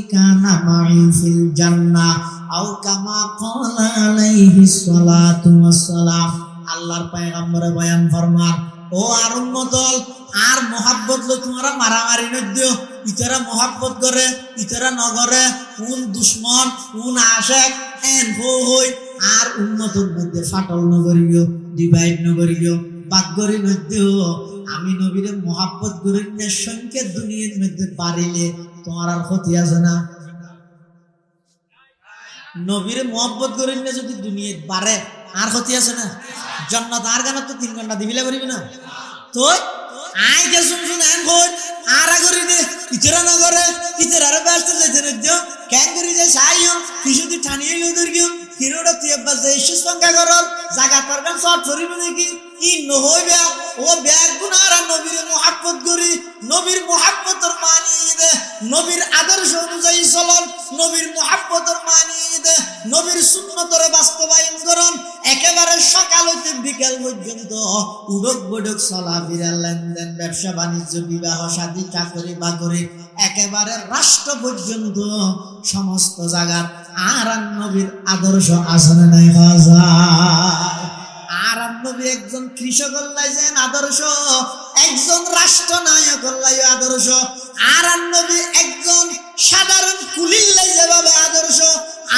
[SPEAKER 1] كان معي في الجنة أو كما قال عليه الصلاة والسلام আল্লাহর পয়গম্বর বয়ান ফরমান ও আর উম্মতল আর মোহাব্বত লো তোমরা মারামারি নদিও ইতারা মোহাব্বত করে ইতারা নগরে কোন দুশ্মন কোন আশেক এন হই আর উম্মতের মধ্যে ফাটল নগরিও ডিভাইড নগরিও বাগরি নদিও আমি নবীরে মোহাব্বত করি না সংখ্যা দুনিয়ার মধ্যে বাড়িলে তোমার আর ক্ষতি আছে না নবীরে মোহাব্বত করি না যদি দুনিয়ার বাড়ে আর ক্ষতি আছে না জান্নাত আর গানা তো 3 ঘন্টা দিবিলা করিবি না তো আই কে শুন এন কই আর আগরি দে ইতরা না করে ইতরা আর ব্যস্ত যাইতে নদিও কেন করি যায় সাইও কিছুদি ঠানিয়ে লদর গিও কিরোটা তিয়াবা যায় সুসংখ্যা করল জায়গা করবেন সব ছড়িবে নাকি ই নহইবা ও ব্যাগ গুনার নবীর মুহাব্বত করি নবীর মুহাব্বতের মানি দে নবীর আদর্শ অনুযায়ী চলন নবীর মুহাব্বতের মানি দে নবীর সুন্নতের বাস্তবায়ন করন একেবারে সকাল হইতে বিকেল পর্যন্ত উড়ক বড়ক চলাফেরা লেনদেন ব্যবসা বাণিজ্য বিবাহ শাদী চাকরি বাকরি একেবারে রাষ্ট্র পর্যন্ত সমস্ত জায়গার আর নবীর আদর্শ আসনে নাই হাজার আর নবী একজন কৃষক হল্লাইছেন আদর্শ একজন রাষ্ট্রনায়ক হল্লাই আদর্শ আর নবী একজন সাধারণ কুলিল্লাই যেভাবে আদর্শ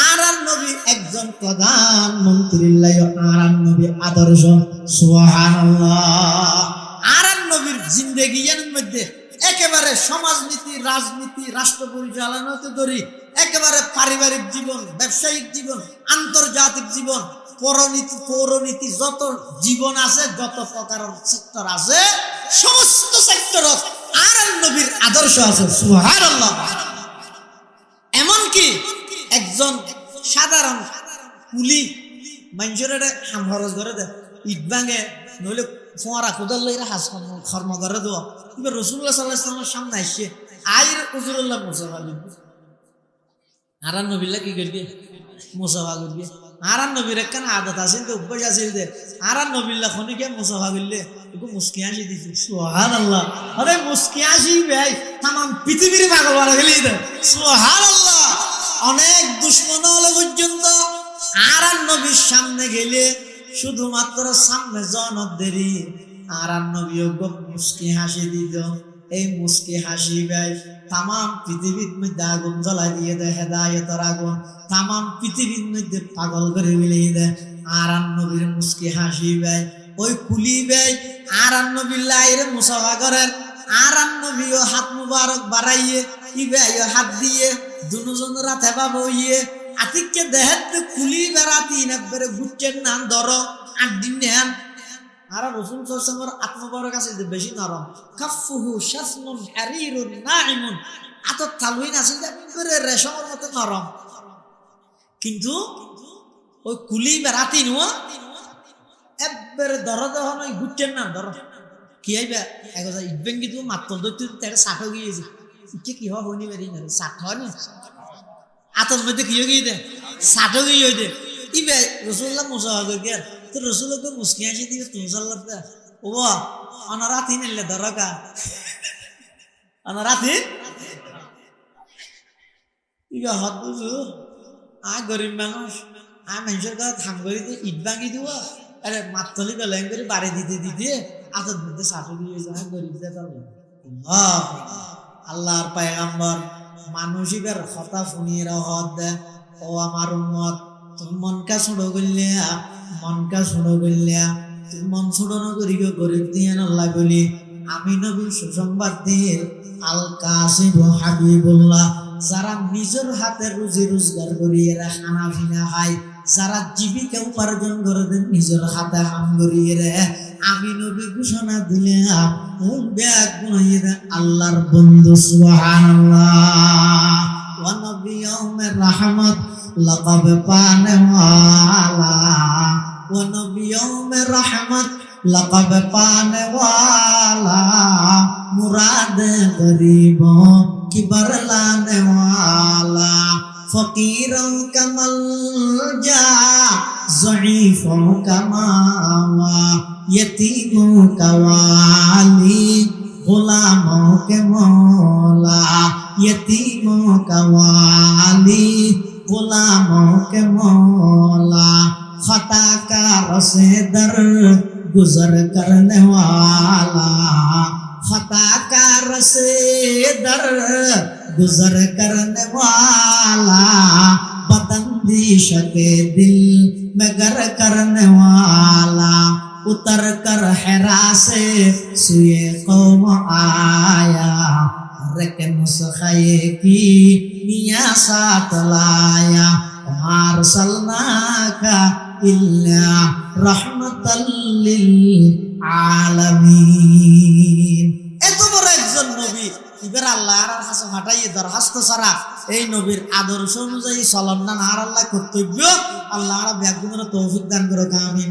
[SPEAKER 1] আর নবী একজন প্রধানমন্ত্রী আর নবী আদর্শ সুবহানাল্লাহ আর নবীর জিন্দেগির মধ্যে একেবারে সমাজনীতি রাজনীতি রাষ্ট্র পরিচালনাতে ধরি একেবারে পারিবারিক জীবন ব্যবসায়িক জীবন আন্তর্জাতিক জীবন পৌরনীতি যত জীবন আছে যত প্রকার সেক্টর আছে সমস্ত সেক্টরত আর নবীর আদর্শ আছে সুবহানাল্লাহ এমনকি একজন সাধারণ কুলি মানুষের হাম খরচ করে দেয় ইট ভাঙে নইলে ফোঁয়ারা কোদাল লইরা হাজ কর্ম করে দেওয়া এবার রাসূলুল্লাহ সাল্লাল্লাহু আলাইহি ওয়াসাল্লামের সামনে আসছে আইর হুজুরুল্লাহ মুসাফা করবে আর নবীলা কি করবে মুসাফা করবে আর নবীর একখান আদত আছিল তো অভ্যাস আছিল যে আর নবীল্লা খনিকে মুসাফা করলে একটু মুস্কি হাসি দিছে সুবহানাল্লাহ আরে মুস্কি হাসি ভাই তাম পৃথিবীর পাগল বানা গেলি সুবহানাল্লাহ অনেক দুশ্মন হলে পর্যন্ত আর নবীর সামনে গেলে শুধুমাত্র সামনে জনত দেরি আর নবীও মুস্কি হাসি দিত এই মুস্কি হাসি ভাই তাম পৃথিবীর মধ্যে আগুন জ্বলাই দিয়ে দেয় হেদায়েতের আগুন তাম পৃথিবীর মধ্যে পাগল করে মিলিয়ে দেয় আর নবীর মুস্কি হাসি ভাই ওই কুলি ভাই আর নবীর মুসাফা করেন আর নবীও হাত মুবারক বাড়াইয়ে ই ভাই হাত দিয়ে দুজন রাতে বাবইয়ে আতিককে দেহের কুলি বেড়াতি একবারে গুচ্ছেন না ধরো 8 দিন নেন আর রাসূল সাল্লাল্লাহু আলাইহি ওয়াসাল্লামের আত্মবরক আছে যে বেশি নরম কাফুহু শাসমুন হারিরুন নাইমুন আত তালুইন আছে যে একবারে রেশমের মতো নরম কিন্তু ওই কুলি বেড়াতি নো একবারে ধরো যখন ওই গুচ্ছেন না ধরো কি আইবা একদা ইটবেঙ্গি তো মাত্র দইতে তার সাথে গিয়েছে ইচ্ছে কি হয় হইনি বেরি না সাথে হয় না আতর মধ্যে কি হয়ে গিয়ে সাথে গিয়ে দে ইবে রাসূলুল্লাহ মুসাফা করে গেল তো রাসূলকে মুস্কি হাসি দিবে তুমি সাল্লাল্লাহু ও অনারাতি নিলে দরকা অনারাতি ইগা হাত বুঝু আ গরিব মানুষ আ মানুষের কথা থাম করে ইট ভাঙি দিব আরে মাতলি গলেন করে বাড়ি দিতে দিতে আতর মধ্যে সাথে গিয়ে যায় গরিবদের আল্লাহর পয়গম্বর মানুষের কথা শুনিয়ে রহত দে ও আমার উম্মত তুমি মনকা ছোড়ো গলিয়া তুমি মন ছোড়ো না করি গরিব দিয়ে আল্লাহ বলি আমি নবী সুসংবাদ দিয়ে আল কাসিম হাবিবুল্লাহ যারা নিজের হাতে রুজি রোজগার করিয়ে খানা পিনা খায়, যারা জীবিকা উপার্জন করে দেন নিজের হাতে হাম করিয়ে রে, আমি নবী ঘোষণা দিলে ব্যাগ গুনাইয়ে দেন আল্লাহর বন্ধু। সুবহানাল্লাহ। ওয়া নবী ইয়াউমের রহমত লকব পানে ওয়ালা, ওয়া নবী ইয়াউমের রহমত লকব পানে ওয়ালা, মুরাদ গরিবों की बरलाने वाला, फकीरों का मलजा ज़ईफों का मावा, यतीमों का वाली गुलामों के मौला, यतीमों का वाली गुलामों के मौला, खताकारों से दर गुजर करने वाला, खताकार से दर गुजर करने वाला, बदंदिश के दिल में गर करने वाला, उतर कर हिरा से सुए कौम आया, रके नुस्खे की मियाँ साथ लाया, अरसलना का इल्ला रहमतल लिल आलमीन। এত বড় একজন নবী, এবার আল্লাহর কাছে ফাটাইয়ে দরখাস্ত ছাড়া এই নবীর আদর্শ অনুযায়ী চলন না আর আল্লাহ কর্তব্য আল্লাহ ব্যাগুনের তৌফিক দান করে। আমিন।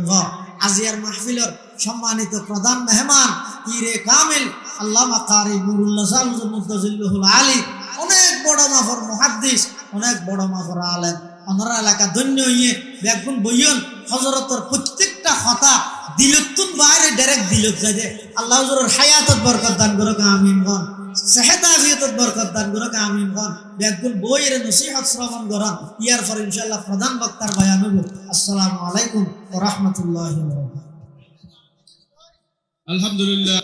[SPEAKER 1] আজিয়ার মাহফিলের সম্মানিত প্রধান মেহমান পীরে কামিল আল্লামা কারি নুরুল্লাহ সাহেব মুফতাজিল্লাহুল আলী, অনেক বড় মাফর মুহাদ্দিস, অনেক বড় মাফর আলেম, ওনার এলাকা ধন্য হইয়ে ব্যাগুন বইয়ন হযরতের প্রত্যেকটা কথা দিলতুন বাইরে ডাইরেক্ট দিলত যায়। আল্লাহ হুজুরের হায়াতত বরকত দান করুক। আমিন। সেহত আফিয়তত বরকত দান করুক। আমিন। ব্যাগুন বইয়ের নসিহত শ্রবণ করেন, ইয়ার পর ইনশাআল্লাহ প্রধান বক্তার বয়ান হইব। আসসালামু আলাইকুম ওয়া রাহমাতুল্লাহি ওয়া বারাকাতুহু।
[SPEAKER 2] আলহামদুলিল্লাহ।